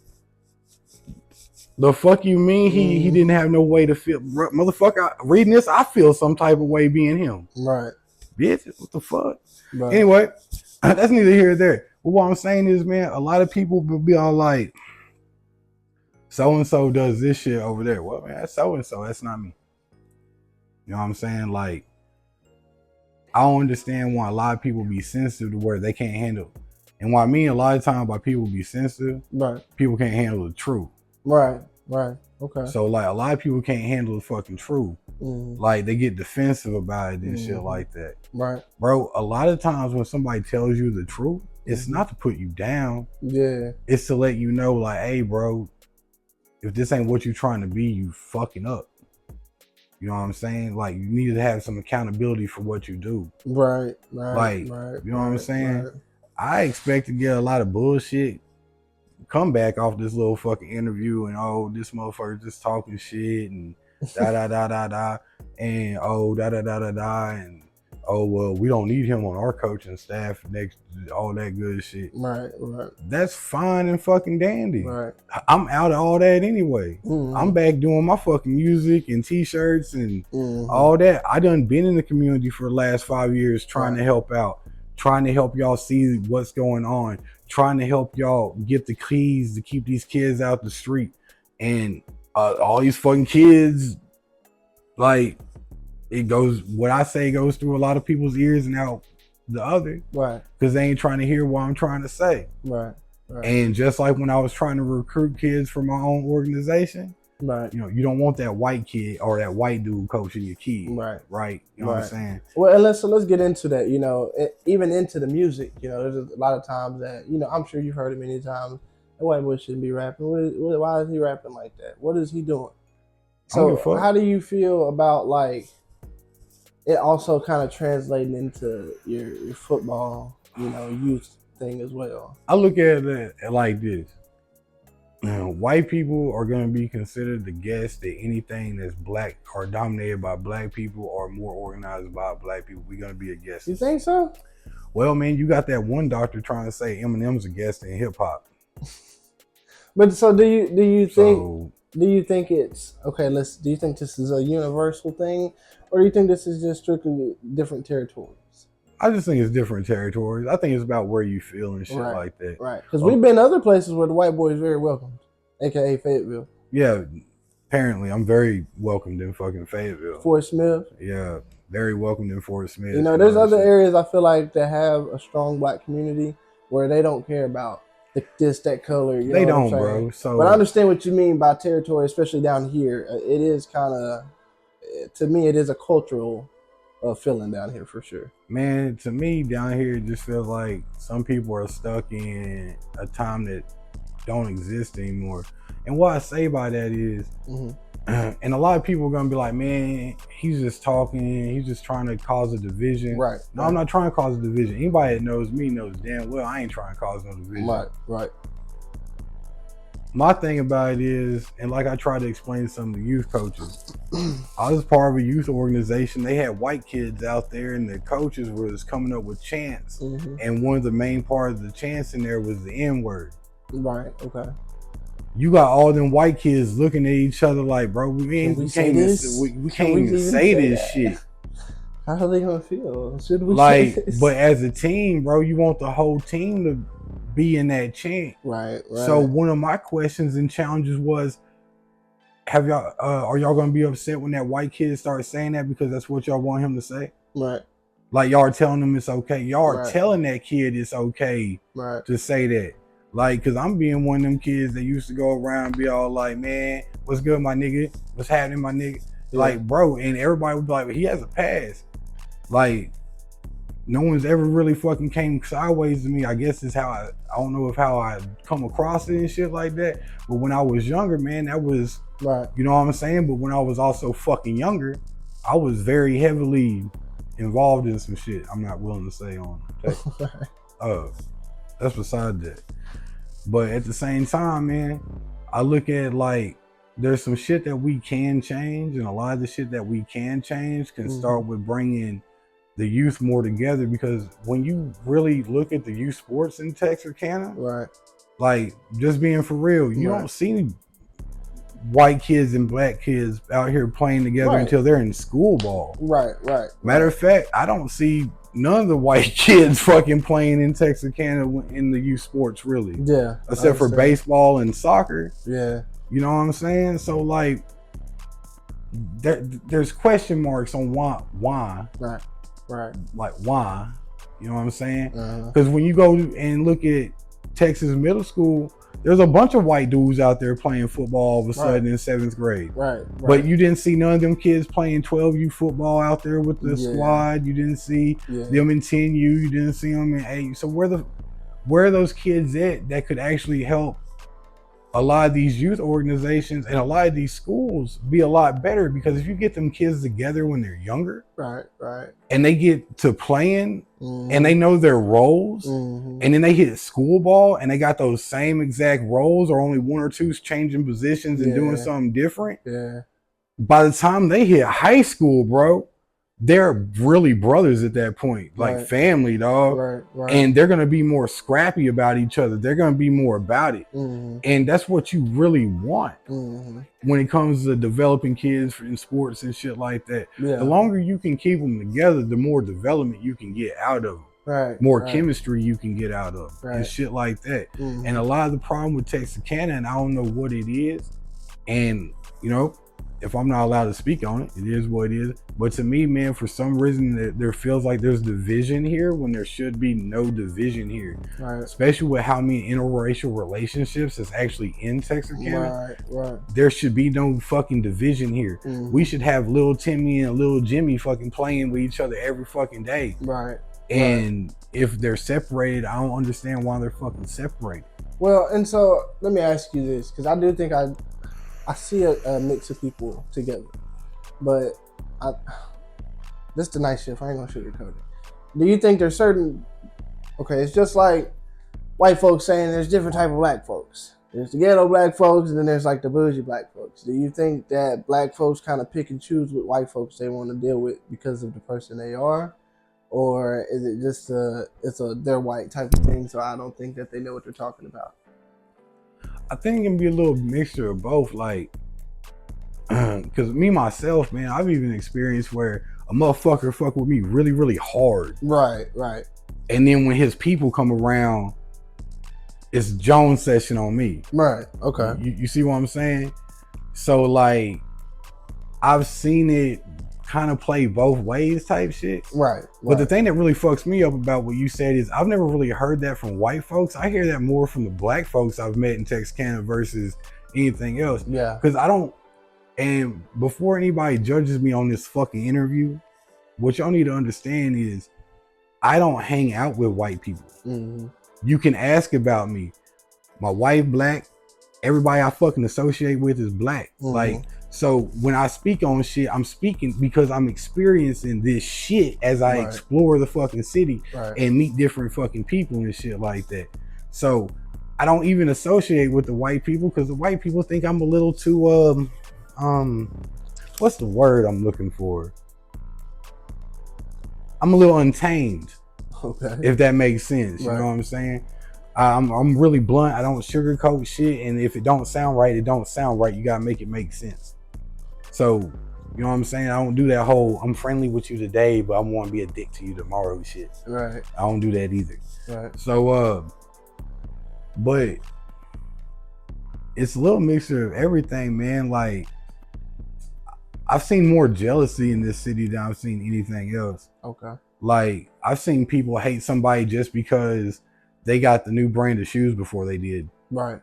The fuck you mean he didn't have no way to feel? Motherfucker, reading this, I feel some type of way being him. Right. Bitch, what the fuck? Right. Anyway, That's neither here nor there. But what I'm saying is, man, a lot of people will be all like, so and so does this shit over there. Well, man, that's so and so. That's not me. You know what I'm saying? Like, I don't understand why a lot of people be sensitive to where they can't handle. And what I mean a lot of times by people be sensitive, Right. people can't handle the truth. Right. Right. Okay. So like a lot of people can't handle the fucking truth. Like they get defensive about it and shit like that. Right. Bro, a lot of times when somebody tells you the truth, it's not to put you down. Yeah. It's to let you know, like, hey, bro, if this ain't what you're trying to be, you fucking up. You know what I'm saying? Like, you need to have some accountability for what you do. Right. Right. Like, right, you know what I'm saying? Right. I expect to get a lot of bullshit come back off this little fucking interview and, oh, this motherfucker just talking shit and da da da da da and oh da da da da da and oh well we don't need him on our coaching staff next, all that good shit. Right, right. That's fine and fucking dandy. Right. I'm out of all that anyway. I'm back doing my fucking music and t-shirts and all that. I done been in the community for the last 5 years trying to help out, trying to help y'all see what's going on, trying to help y'all get the keys to keep these kids out the street. And all these fucking kids, like, it goes, what I say goes through a lot of people's ears and out the other. Right. Because they ain't trying to hear what I'm trying to say. Right. Right. And just like when I was trying to recruit kids for my own organization, right. You know, you don't want that white kid or that white dude coaching your kid. Right. Right. You know what I'm saying? Well, and let's get into that, you know, even into the music, you know, there's a lot of times that, you know, I'm sure you've heard it many times, the white boy shouldn't be rapping. Why is he rapping like that? What is he doing? So how do you feel about, like, it also kind of translating into your football, you know, youth thing as well? I look at it like this. White people are going to be considered the guests that anything that's black or dominated by black people or more organized by black people, we're going to be a guest. You think so? Well, man, you got that one doctor trying to say Eminem's a guest in hip hop. But so do you think it's okay? Do you think this is a universal thing, or do you think this is just strictly different territories? I just think it's different territories. I think it's about where you feel and shit like that. Right. Because we've been other places where the white boy is very welcomed, aka Fayetteville. Yeah, apparently I'm very welcomed in fucking Fayetteville. Fort Smith. Yeah, very welcomed in Fort Smith. You know, there's other areas I feel like that have a strong black community where they don't care about that color. They don't, bro. So, but I understand what you mean by territory, especially down here. It is kind of, to me, it is a cultural feeling down here for sure. Man, to me, down here, it just feels like some people are stuck in a time that don't exist anymore. And what I say by that is, and a lot of people are going to be like, man, he's just talking, he's just trying to cause a division. Right. No, I'm not trying to cause a division. Anybody that knows me knows damn well I ain't trying to cause no division. Right. My thing about it is, and like I try to explain to some of the youth coaches, I was part of a youth organization. They had white kids out there, and the coaches was coming up with chants. And one of the main parts of the chants in there was the N-word. Right. Okay. You got all them white kids looking at each other like, bro, we can't even say this shit. How are they gonna feel? Should we like? But as a team, bro, you want the whole team to be in that chant. Right. So one of my questions and challenges was, are y'all gonna be upset when that white kid starts saying that because that's what y'all want him to say? Right. Like y'all are telling him it's okay. Y'all are telling that kid it's okay to say that. Like, cause I'm being one of them kids that used to go around and be all like, man, what's good, my nigga? What's happening, my nigga? Yeah. Like, bro, and everybody would be like, he has a past. Like, no one's ever really fucking came sideways to me. I guess is how I don't know if how I come across it and shit like that. But when I was younger, man, that was, you know what I'm saying? But when I was also fucking younger, I was very heavily involved in some shit I'm not willing to say on tape. That's beside that. But at the same time, man, I look at like there's some shit that we can change, and a lot of the shit that we can change can start with bringing the youth more together. Because when you really look at the youth sports in Texarkana, like just being for real, you don't see white kids and black kids out here playing together until they're in school ball. Right. Matter of fact, I don't see none of the white kids fucking playing in Texarkana in the youth sports really. Yeah. Except for baseball and soccer. Yeah. You know what I'm saying? So like, there's question marks on why. Right. Like why? You know what I'm saying? Because when you go and look at Texas middle school, there's a bunch of white dudes out there playing football all of a sudden in 7th grade. Right. But you didn't see none of them kids playing 12U football out there with the squad. You didn't see them in 10U. You didn't see them in 8U. So where are those kids at that could actually help a lot of these youth organizations and a lot of these schools be a lot better? Because if you get them kids together when they're younger, right, and they get to playing and they know their roles, and then they hit school ball and they got those same exact roles, or only one or two's changing positions and doing something different. Yeah. By the time they hit high school, bro, they're really brothers at that point, like family, dog. Right. And they're gonna be more scrappy about each other. They're gonna be more about it, and that's what you really want when it comes to developing kids in sports and shit like that. The longer you can keep them together, the more development you can get out of them. More chemistry you can get out of and shit like that. And a lot of the problem with Texarkana, and I don't know what it is, and you know, if I'm not allowed to speak on it, it is what it is. But to me, man, for some reason, there feels like there's division here when there should be no division here. Especially with how many interracial relationships is actually in Texarkana. There should be no fucking division here. We should have little Timmy and little Jimmy fucking playing with each other every fucking day. And if they're separated, I don't understand why they're fucking separated. Well, and so let me ask you this, because I do think I see a mix of people together, but this is the night shift. I ain't gonna sugarcoat it. Do you think there's certain? Okay, it's just like white folks saying there's different type of black folks. There's the ghetto black folks, and then there's like the bougie black folks. Do you think that black folks kind of pick and choose what white folks they want to deal with because of the person they are, or is it just they're white type of thing? So I don't think that they know what they're talking about. I think it can be a little mixture of both, like, because me, myself, man, I've even experienced where a motherfucker fuck with me really, really hard. Right. And then when his people come around, it's Jones session on me. Right, okay. You see what I'm saying? So, like, I've seen it kind of play both ways type shit. Right. But the thing that really fucks me up about what you said is I've never really heard that from white folks. I hear that more from the black folks I've met in Texarkana versus anything else. Yeah. Because and before anybody judges me on this fucking interview, what y'all need to understand is I don't hang out with white people. You can ask about me. My wife black. Everybody I fucking associate with is black. Like, so when I speak on shit, I'm speaking because I'm experiencing this shit as I explore the fucking city and meet different fucking people and shit like that. So I don't even associate with the white people because the white people think I'm a little too what's the word I'm looking for? I'm a little untamed. Okay. If that makes sense. You know what I'm saying? I'm really blunt. I don't sugarcoat shit, and if it don't sound right, it don't sound right. You gotta make it make sense. So, you know what I'm saying? I don't do that whole I'm friendly with you today, but I want to be a dick to you tomorrow shit. Right. I don't do that either. Right. So, but it's a little mixture of everything, man. Like, I've seen more jealousy in this city than I've seen anything else. Okay. Like, I've seen people hate somebody just because they got the new brand of shoes before they did. Right.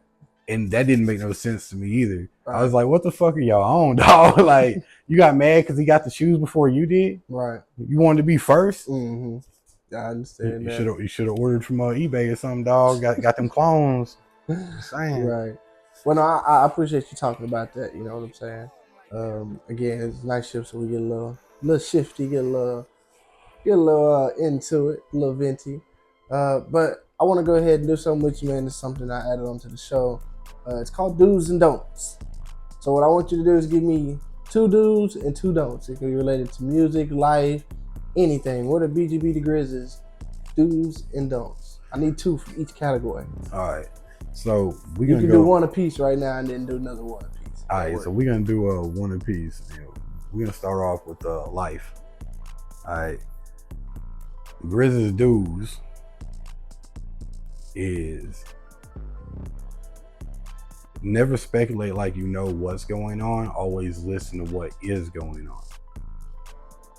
And that didn't make no sense to me either. Right. I was like, what the fuck are y'all on, dog? Like, you got mad because he got the shoes before you did? Right. You wanted to be first? Mm-hmm. I understand that. You should have ordered from eBay or something, dog. Got them clones. Saying. Right. Well, no, I appreciate you talking about that. You know what I'm saying? Again, it's night shift, so we get a little shifty, get a little into it, a little venti. But I want to go ahead and do something with you, man. It's something I added onto the show. It's called Do's and Don'ts. So what I want you to do is give me 2 do's and 2 don'ts. It can be related to music, life, anything. What are BGBTHAGRIZZ's do's and don'ts? I need 2 for each category. All right. So we can do one apiece right now and then do another one apiece. All right. So we're gonna do one apiece. We're gonna start off with life. All right. Grizz's dues is never speculate like you know what's going on. Always listen to what is going on.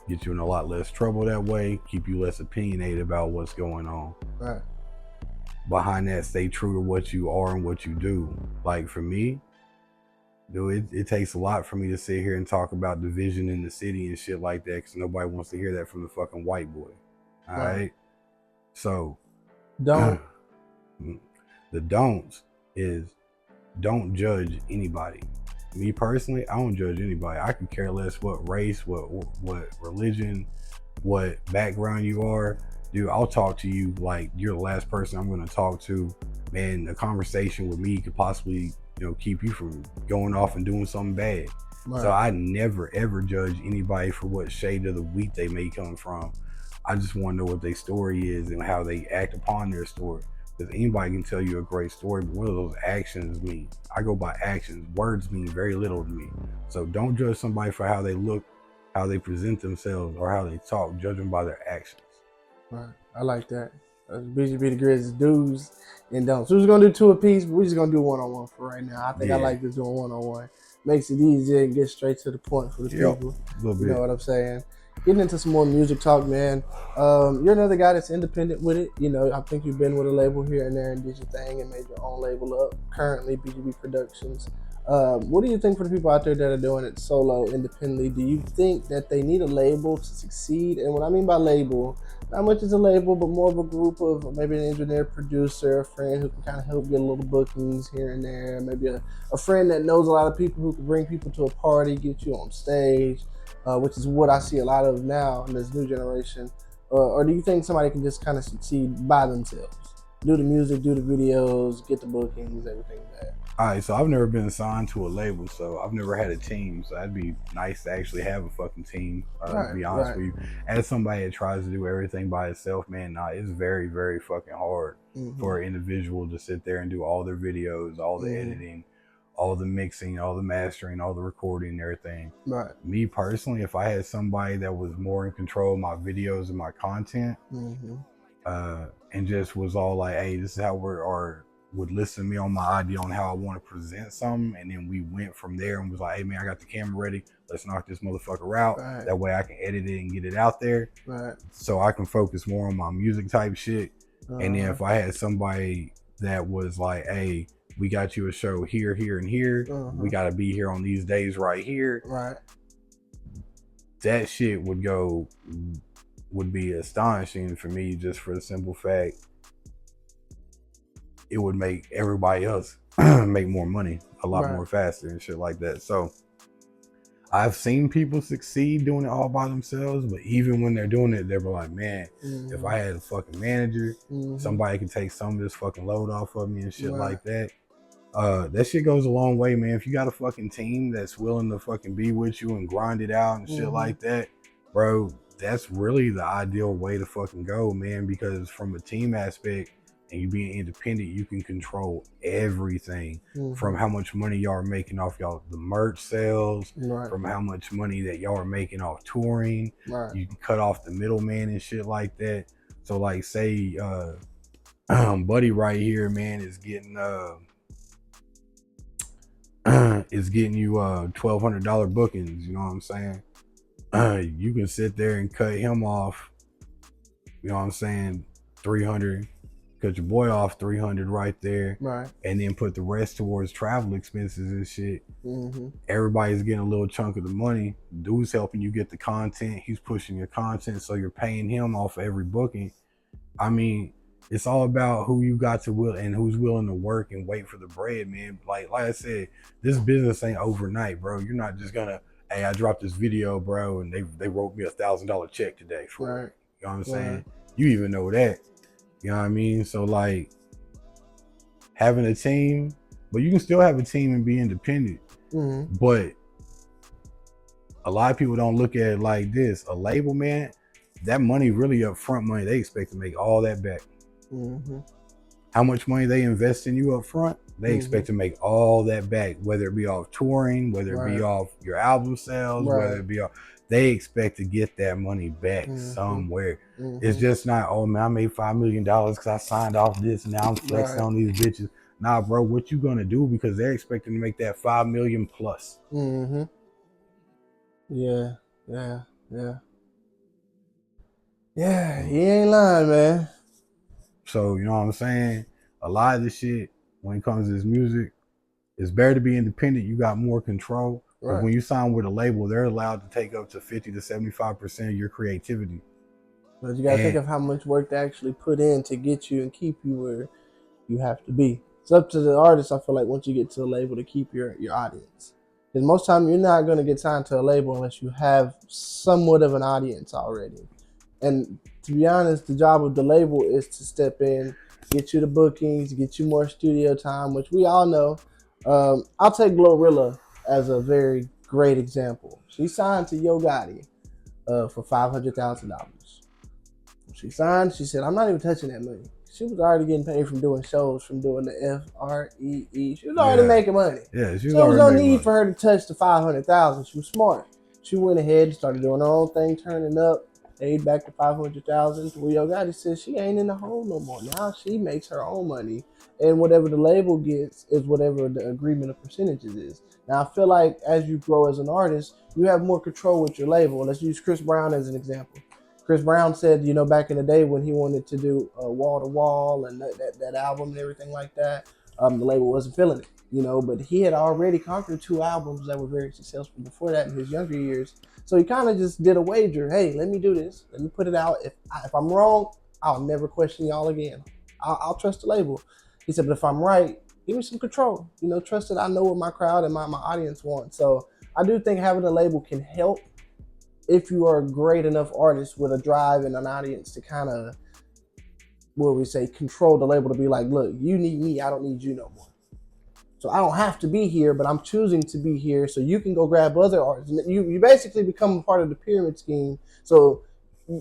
Get you in a lot less trouble that way. Keep you less opinionated about what's going on. Right. Behind that, stay true to what you are and what you do. Like for me, dude, it takes a lot for me to sit here and talk about division in the city and shit like that, because nobody wants to hear that from the fucking white boy. All right. So Don't. the don'ts is don't judge anybody. Me personally, I don't judge anybody. I could care less what race, what religion, what background you are. Dude, I'll talk to you like you're the last person I'm going to talk to. Man, a conversation with me could possibly, keep you from going off and doing something bad. Right. So I never ever judge anybody for what shade of the wheat they may come from. I just want to know what their story is and how they act upon their story. Because anybody can tell you a great story, but what do those actions mean? I go by actions. Words mean very little to me. So don't judge somebody for how they look, how they present themselves, or how they talk. Judge them by their actions. Right. I like that. BGBTHAGRIZZ do's and don'ts. We're just going to do two apiece, but we're just going to do one-on-one for right now. I think I like this doing one-on-one. Makes it easier and get straight to the point for the people. You know what I'm saying? Getting into some more music talk, man. You're another guy that's independent with it. I think you've been with a label here and there and did your thing and made your own label up. Currently, BGB Productions. What do you think for the people out there that are doing it solo, independently? Do you think that they need a label to succeed? And what I mean by label, not much as a label, but more of a group of maybe an engineer, producer, a friend who can kind of help get a little bookings here and there. Maybe a friend that knows a lot of people who can bring people to a party, get you on stage. Which is what I see a lot of now in this new generation. Or do you think somebody can just kind of succeed by themselves? Do the music, do the videos, get the bookings, everything like that. All right, so I've never been signed to a label, so I've never had a team. So that'd be nice to actually have a fucking team, to be honest with you. As somebody that tries to do everything by itself, man, it's very, very fucking hard for an individual to sit there and do all their videos, all the editing, all the mixing, all the mastering, all the recording and everything. Right. Me personally, if I had somebody that was more in control of my videos and my content, and just was all like, hey, this is how would listen to me on my idea on how I want to present something, and then we went from there and was like, hey man, I got the camera ready, let's knock this motherfucker out. That way I can edit it and get it out there. So I can focus more on my music type shit. And then if I had somebody that was like, hey, we got you a show here, here, and here. We got to be here on these days right here. That shit would be astonishing for me, just for the simple fact it would make everybody else make more money a lot more faster and shit like that. So I've seen people succeed doing it all by themselves, but even when they're doing it, they're like, man, if I had a fucking manager, somebody could take some of this fucking load off of me and shit like that. That shit goes a long way, man. If you got a fucking team that's willing to fucking be with you and grind it out and shit like that, bro, that's really the ideal way to fucking go, man, because from a team aspect and you being independent, you can control everything from how much money y'all are making off the merch sales, from how much money that y'all are making off touring. You can cut off the middleman and shit like that. So like say Buddy right here, man, is getting you $1,200 bookings, you know what I'm saying? You can sit there and cut him off, you know what I'm saying, 300, cut your boy off 300 right there, and then put the rest towards travel expenses and shit. Everybody's getting a little chunk of the money. Dude's helping you get the content, he's pushing your content, so you're paying him off every booking. I mean, it's all about who you got to will and who's willing to work and wait for the bread, man. Like I said, this business ain't overnight, bro. You're not just gonna, hey, I dropped this video, bro, and they wrote me $1,000 check today for it. You know what I'm saying? You even know that. You know what I mean? So like having a team, but you can still have a team and be independent. But a lot of people don't look at it like this. A label, man, that money really upfront money. They expect to make all that back. How much money they invest in you up front, They expect to make all that back, whether it be off touring, whether it be off your album sales, whether it be off. They expect to get that money back somewhere. It's just not, oh man, I made $5 million because I signed off this and now I'm flexing on these bitches. Nah, bro, what you gonna do? Because they're expecting to make that $5 million plus. Yeah, he ain't lying, man. So, you know what I'm saying? A lot of this shit, when it comes to this music, it's better to be independent. You got more control. But when you sign with a label, they're allowed to take up to 50 to 75% of your creativity. But you gotta think of how much work they actually put in to get you and keep you where you have to be. It's up to the artist, I feel like, once you get to a label to keep your audience. Because most time you're not gonna get signed to a label unless you have somewhat of an audience already. And to be honest, the job of the label is to step in, get you the bookings, get you more studio time, which we all know. I'll take Glorilla as a very great example. She signed to Yo Gotti for $500,000. She signed, she said, I'm not even touching that money. She was already getting paid from doing shows, from doing the FREE. She was already making money. Yeah, so there was no need for her to touch the $500,000. She was smart. She went ahead and started doing her own thing, turning up, paid back the $500,000. To where Yo Gotti said she ain't in the hole no more. Now she makes her own money, and whatever the label gets is whatever the agreement of percentages is. Now I feel like as you grow as an artist, you have more control with your label. Let's use Chris Brown as an example. Chris Brown said, you know, back in the day when he wanted to do Wall to Wall and that album and everything like that, the label wasn't feeling it, you know, but he had already conquered 2 albums that were very successful before that in his younger years. So he kind of just did a wager. Hey, let me do this. Let me put it out. If I'm wrong, I'll never question y'all again. I'll trust the label. He said, but if I'm right, give me some control. You know, trust that I know what my crowd and my audience want. So I do think having a label can help if you are a great enough artist with a drive and an audience to kind of, what we say, control the label to be like, look, you need me, I don't need you no more. So I don't have to be here, but I'm choosing to be here so you can go grab other artists. You basically become a part of the pyramid scheme. So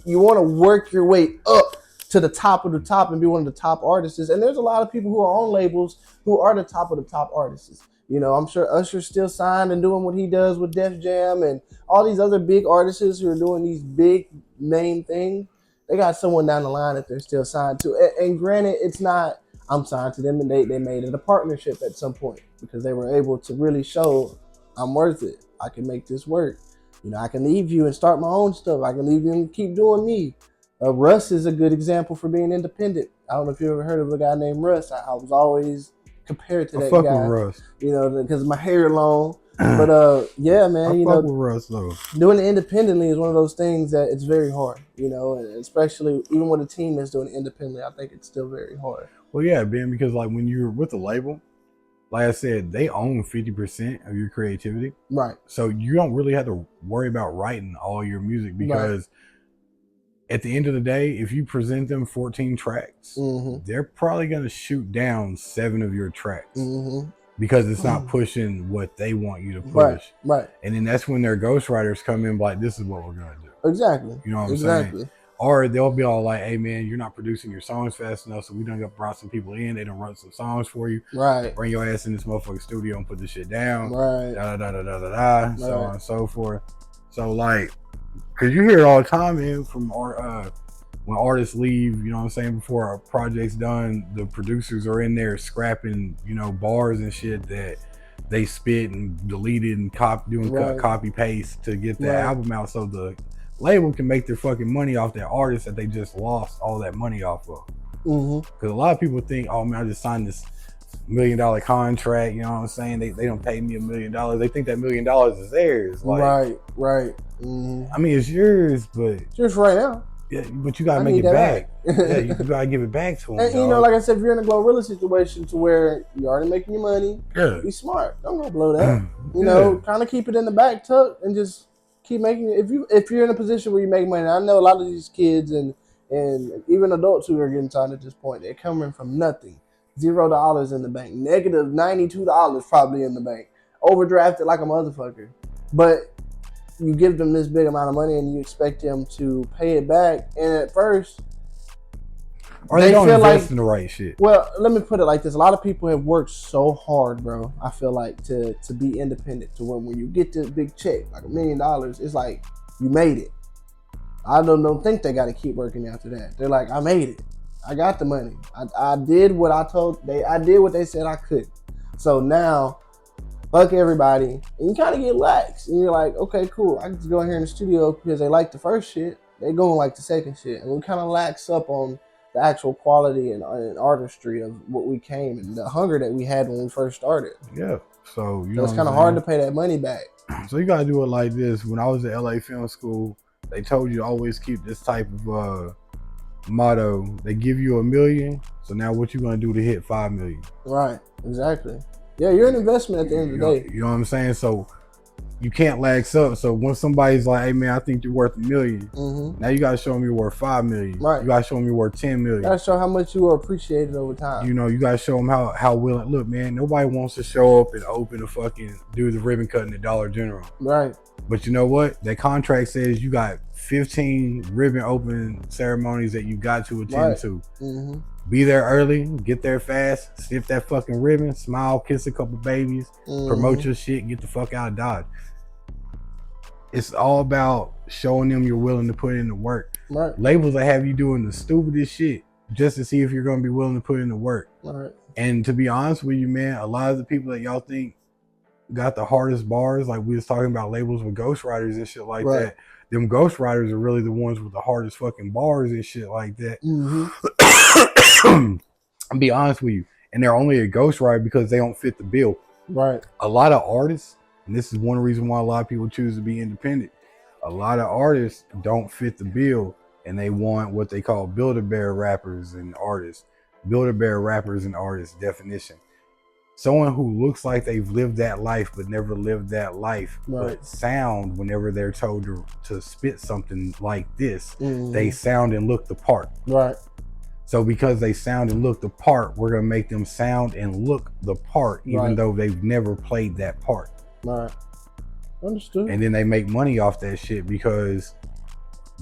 you want to work your way up to the top of the top and be one of the top artists. And there's a lot of people who are on labels who are the top of the top artists. You know, I'm sure Usher's still signed and doing what he does with Def Jam and all these other big artists who are doing these big name things. They got someone down the line that they're still signed to. And granted, it's not, I'm signed to them, and they made it a partnership at some point because they were able to really show I'm worth it. I can make this work. You know, I can leave you and start my own stuff. I can leave you and keep doing me. Russ is a good example for being independent. I don't know if you ever heard of a guy named Russ. I was always compared to that guy. With Russ. You know, because my hair long. But yeah, man, I fuck with Russ though. Doing it independently is one of those things that it's very hard, you know, and especially even with a team that's doing it independently, I think it's still very hard. Well, yeah, Ben, because like when you're with a label, like I said, they own 50% of your creativity. Right. So you don't really have to worry about writing all your music because at the end of the day, if you present them 14 tracks, they're probably going to shoot down 7 of your tracks. Because it's not pushing what they want you to push. Right. And then that's when their ghostwriters come in like, this is what we're going to do. Exactly. You know what I'm saying? Or they'll be all like, hey, man, you're not producing your songs fast enough, so we done brought some people in. They done wrote some songs for you. Right. Bring your ass in this motherfucking studio and put this shit down. Right. Da-da-da-da-da-da, so on and so forth. So, like, because you hear it all the time, man, from when artists leave, you know what I'm saying, before a project's done, the producers are in there scrapping, you know, bars and shit that they spit and deleted and copy paste to get the album out so the label can make their fucking money off that artist that they just lost all that money off of. Because a lot of people think, oh man, I just signed this $1 million contract, you know what I'm saying? They don't pay me $1 million. They think that $1 million is theirs. Like, right. I mean, it's yours, but it's yours right now. Yeah, but you gotta make it back. Yeah, you gotta give it back to them. And you know, like I said, if you're in a Glorilla situation to where you're already making your money, be smart. Don't go blow that. You know, kind of keep it in the back tuck and just keep making it. If you're in a position where you make money, I know a lot of these kids and even adults who are getting signed at this point, they're coming from nothing. $0 in the bank, negative $92 probably in the bank, overdrafted like a motherfucker. But you give them this big amount of money and you expect them to pay it back. And at first, or they don't invest in the right shit. Well, let me put it like this: a lot of people have worked so hard, bro. I feel like to be independent, to when you get this big check, like $1 million, it's like you made it. I don't think they got to keep working after that. They're like, I made it. I got the money. I did what I did what they said I could. So now, fuck everybody. And you kind of get lax. And you're like, okay, cool. I can just go in here in the studio because they like the first shit. They go and like the second shit. And we kind of lax up on the actual quality and artistry of what we came and the hunger that we had when we first started. Yeah. So, it's kind of hard to pay that money back. So you got to do it like this. When I was at LA Film School, they told you to always keep this type of motto. They give you $1 million. So now what you going to do to hit 5 million? Right. Exactly. Yeah, you're an investment at the end of the day. You know what I'm saying? So you can't lax up. So when somebody's like, hey man, I think you're worth $1 million. Now you got to show them you're worth 5 million. Right. You got to show them you're worth 10 million. You got to show how much you are appreciated over time. You know, you got to show them how willing. Look, man, nobody wants to show up and open a fucking, do the ribbon cutting at Dollar General. Right. But you know what? That contract says you got 15 ribbon opening ceremonies that you got to attend to. Be there early, get there fast, sniff that fucking ribbon, smile, kiss a couple babies, promote your shit, get the fuck out of Dodge. It's all about showing them you're willing to put in the work. Right. Labels that have you doing the stupidest shit just to see if you're going to be willing to put in the work. Right. And to be honest with you, man, a lot of the people that y'all think got the hardest bars, like we was talking about labels with ghostwriters and shit like that. Them ghostwriters are really the ones with the hardest fucking bars and shit like that. I'll be honest with you. And they're only a ghostwriter because they don't fit the bill. Right. A lot of artists, and this is one reason why a lot of people choose to be independent. A lot of artists don't fit the bill and they want what they call Build-A-Bear rappers and artists. Build-A-Bear rappers and artists definition. Someone who looks like they've lived that life but never lived that life, but sound whenever they're told to spit something like this, they sound and look the part. Right. So because they sound and look the part, we're gonna make them sound and look the part, even though they've never played that part. Right. Understood. And then they make money off that shit because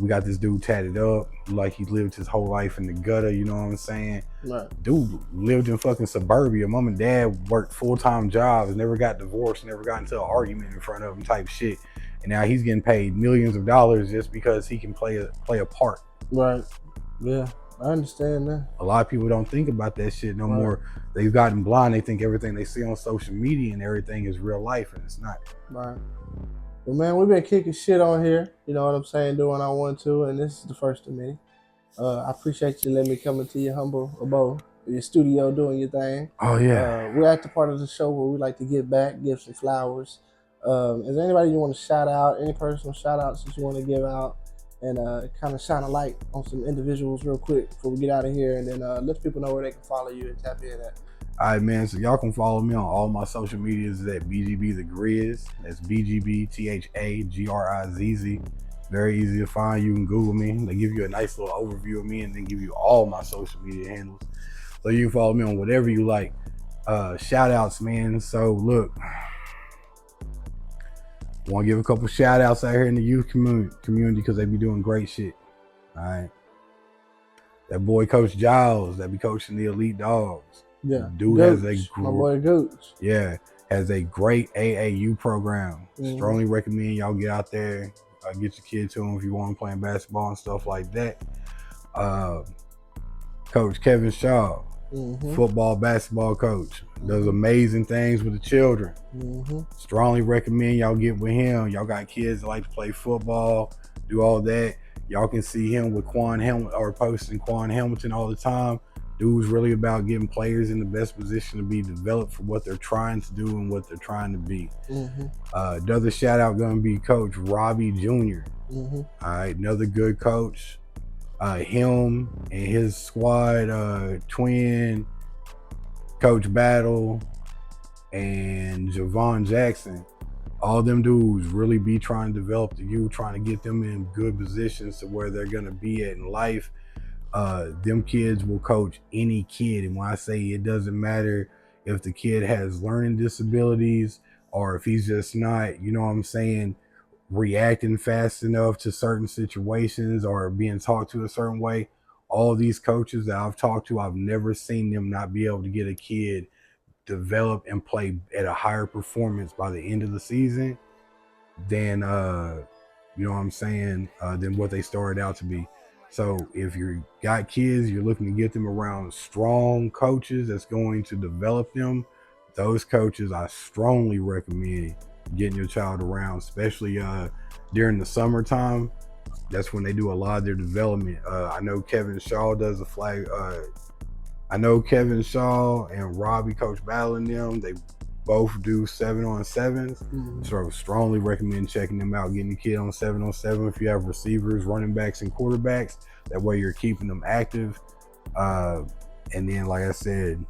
we got this dude tatted up like he lived his whole life in the gutter, you know what I'm saying? Right. Dude lived in fucking suburbia. Mom and dad worked full-time jobs, never got divorced, never got into an argument in front of him type shit. And now he's getting paid millions of dollars just because he can play a part. Right. Yeah, I understand that. A lot of people don't think about that shit no more. They've gotten blind. They think everything they see on social media and everything is real life, and it's not. Right. Well, man, we've been kicking shit on here. You know what I'm saying? Doing I want to, and this is the first of many. I appreciate you letting me come into your humble abode, your studio, doing your thing. Oh yeah. We're at the part of the show where we like to give back, give some flowers. Is there anybody you want to shout out? Any personal shout outs that you want to give out, and kind of shine a light on some individuals real quick before we get out of here, and then let people know where they can follow you and tap in at. All right, man. So y'all can follow me on all my social medias at BGBTHAGRIZZ. That's BGBTHAGRIZZ. Very easy to find. You can Google me. They give you a nice little overview of me and then give you all my social media handles. So you can follow me on whatever you like. Shout outs, man. So look, want to give a couple shout outs out here in the youth community because they be doing great shit. All right. That boy Coach Giles that be coaching the Elite Dogs. Yeah, dude Gooch, has my boy Gooch. Yeah, has a great AAU program. Strongly recommend y'all get out there, get your kid to him if you want him playing basketball and stuff like that. Coach Kevin Shaw, football, basketball coach, does amazing things with the children. Strongly recommend y'all get with him. Y'all got kids that like to play football, do all that. Y'all can see him with Quan Hamilton or posting Quan Hamilton all the time. Dude's really about getting players in the best position to be developed for what they're trying to do and what they're trying to be. Another shout out gonna be Coach Robbie Jr. All right, another good coach. Him and his squad, Twin, Coach Battle, and Javon Jackson. All them dudes really be trying to develop the youth, trying to get them in good positions to where they're gonna be at in life. Them kids will coach any kid, and when I say it doesn't matter if the kid has learning disabilities or if he's just not, you know what I'm saying, reacting fast enough to certain situations or being talked to a certain way, all these coaches that I've talked to, I've never seen them not be able to get a kid develop and play at a higher performance by the end of the season than you know what I'm saying, than what they started out to be. So if you got kids, you're looking to get them around strong coaches that's going to develop them. Those coaches, I strongly recommend getting your child around, especially during the summertime. That's when they do a lot of their development. I know Kevin Shaw does a flag. I know Kevin Shaw and Robbie coach battling them. They both do 7-on-7s. So I would strongly recommend checking them out, getting the kid on 7-on-7 if you have receivers, running backs, and quarterbacks. That way you're keeping them active. And then, like I said,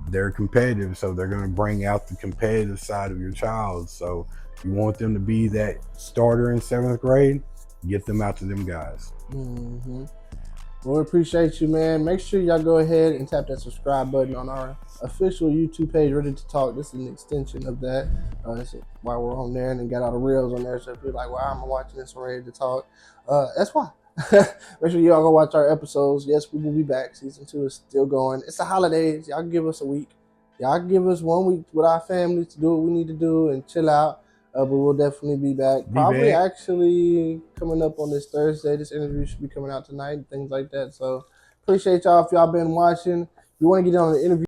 they're competitive, so they're going to bring out the competitive side of your child. So if you want them to be that starter in 7th grade, get them out to them guys. Well, we appreciate you, man. Make sure y'all go ahead and tap that subscribe button on our official YouTube page, Ready to Talk. This is an extension of that. This is why we're on there, and then got all the reels on there. So if you're like, "Wow, I'm watching this on Ready to Talk," that's why. Make sure y'all go watch our episodes. Yes, we will be back. Season 2 is still going. It's the holidays. Y'all give us a week. Y'all give us 1 week with our families to do what we need to do and chill out. But we'll definitely be back. Probably actually coming up on this Thursday. This interview should be coming out tonight and things like that. So appreciate y'all if y'all been watching. If you want to get on the interview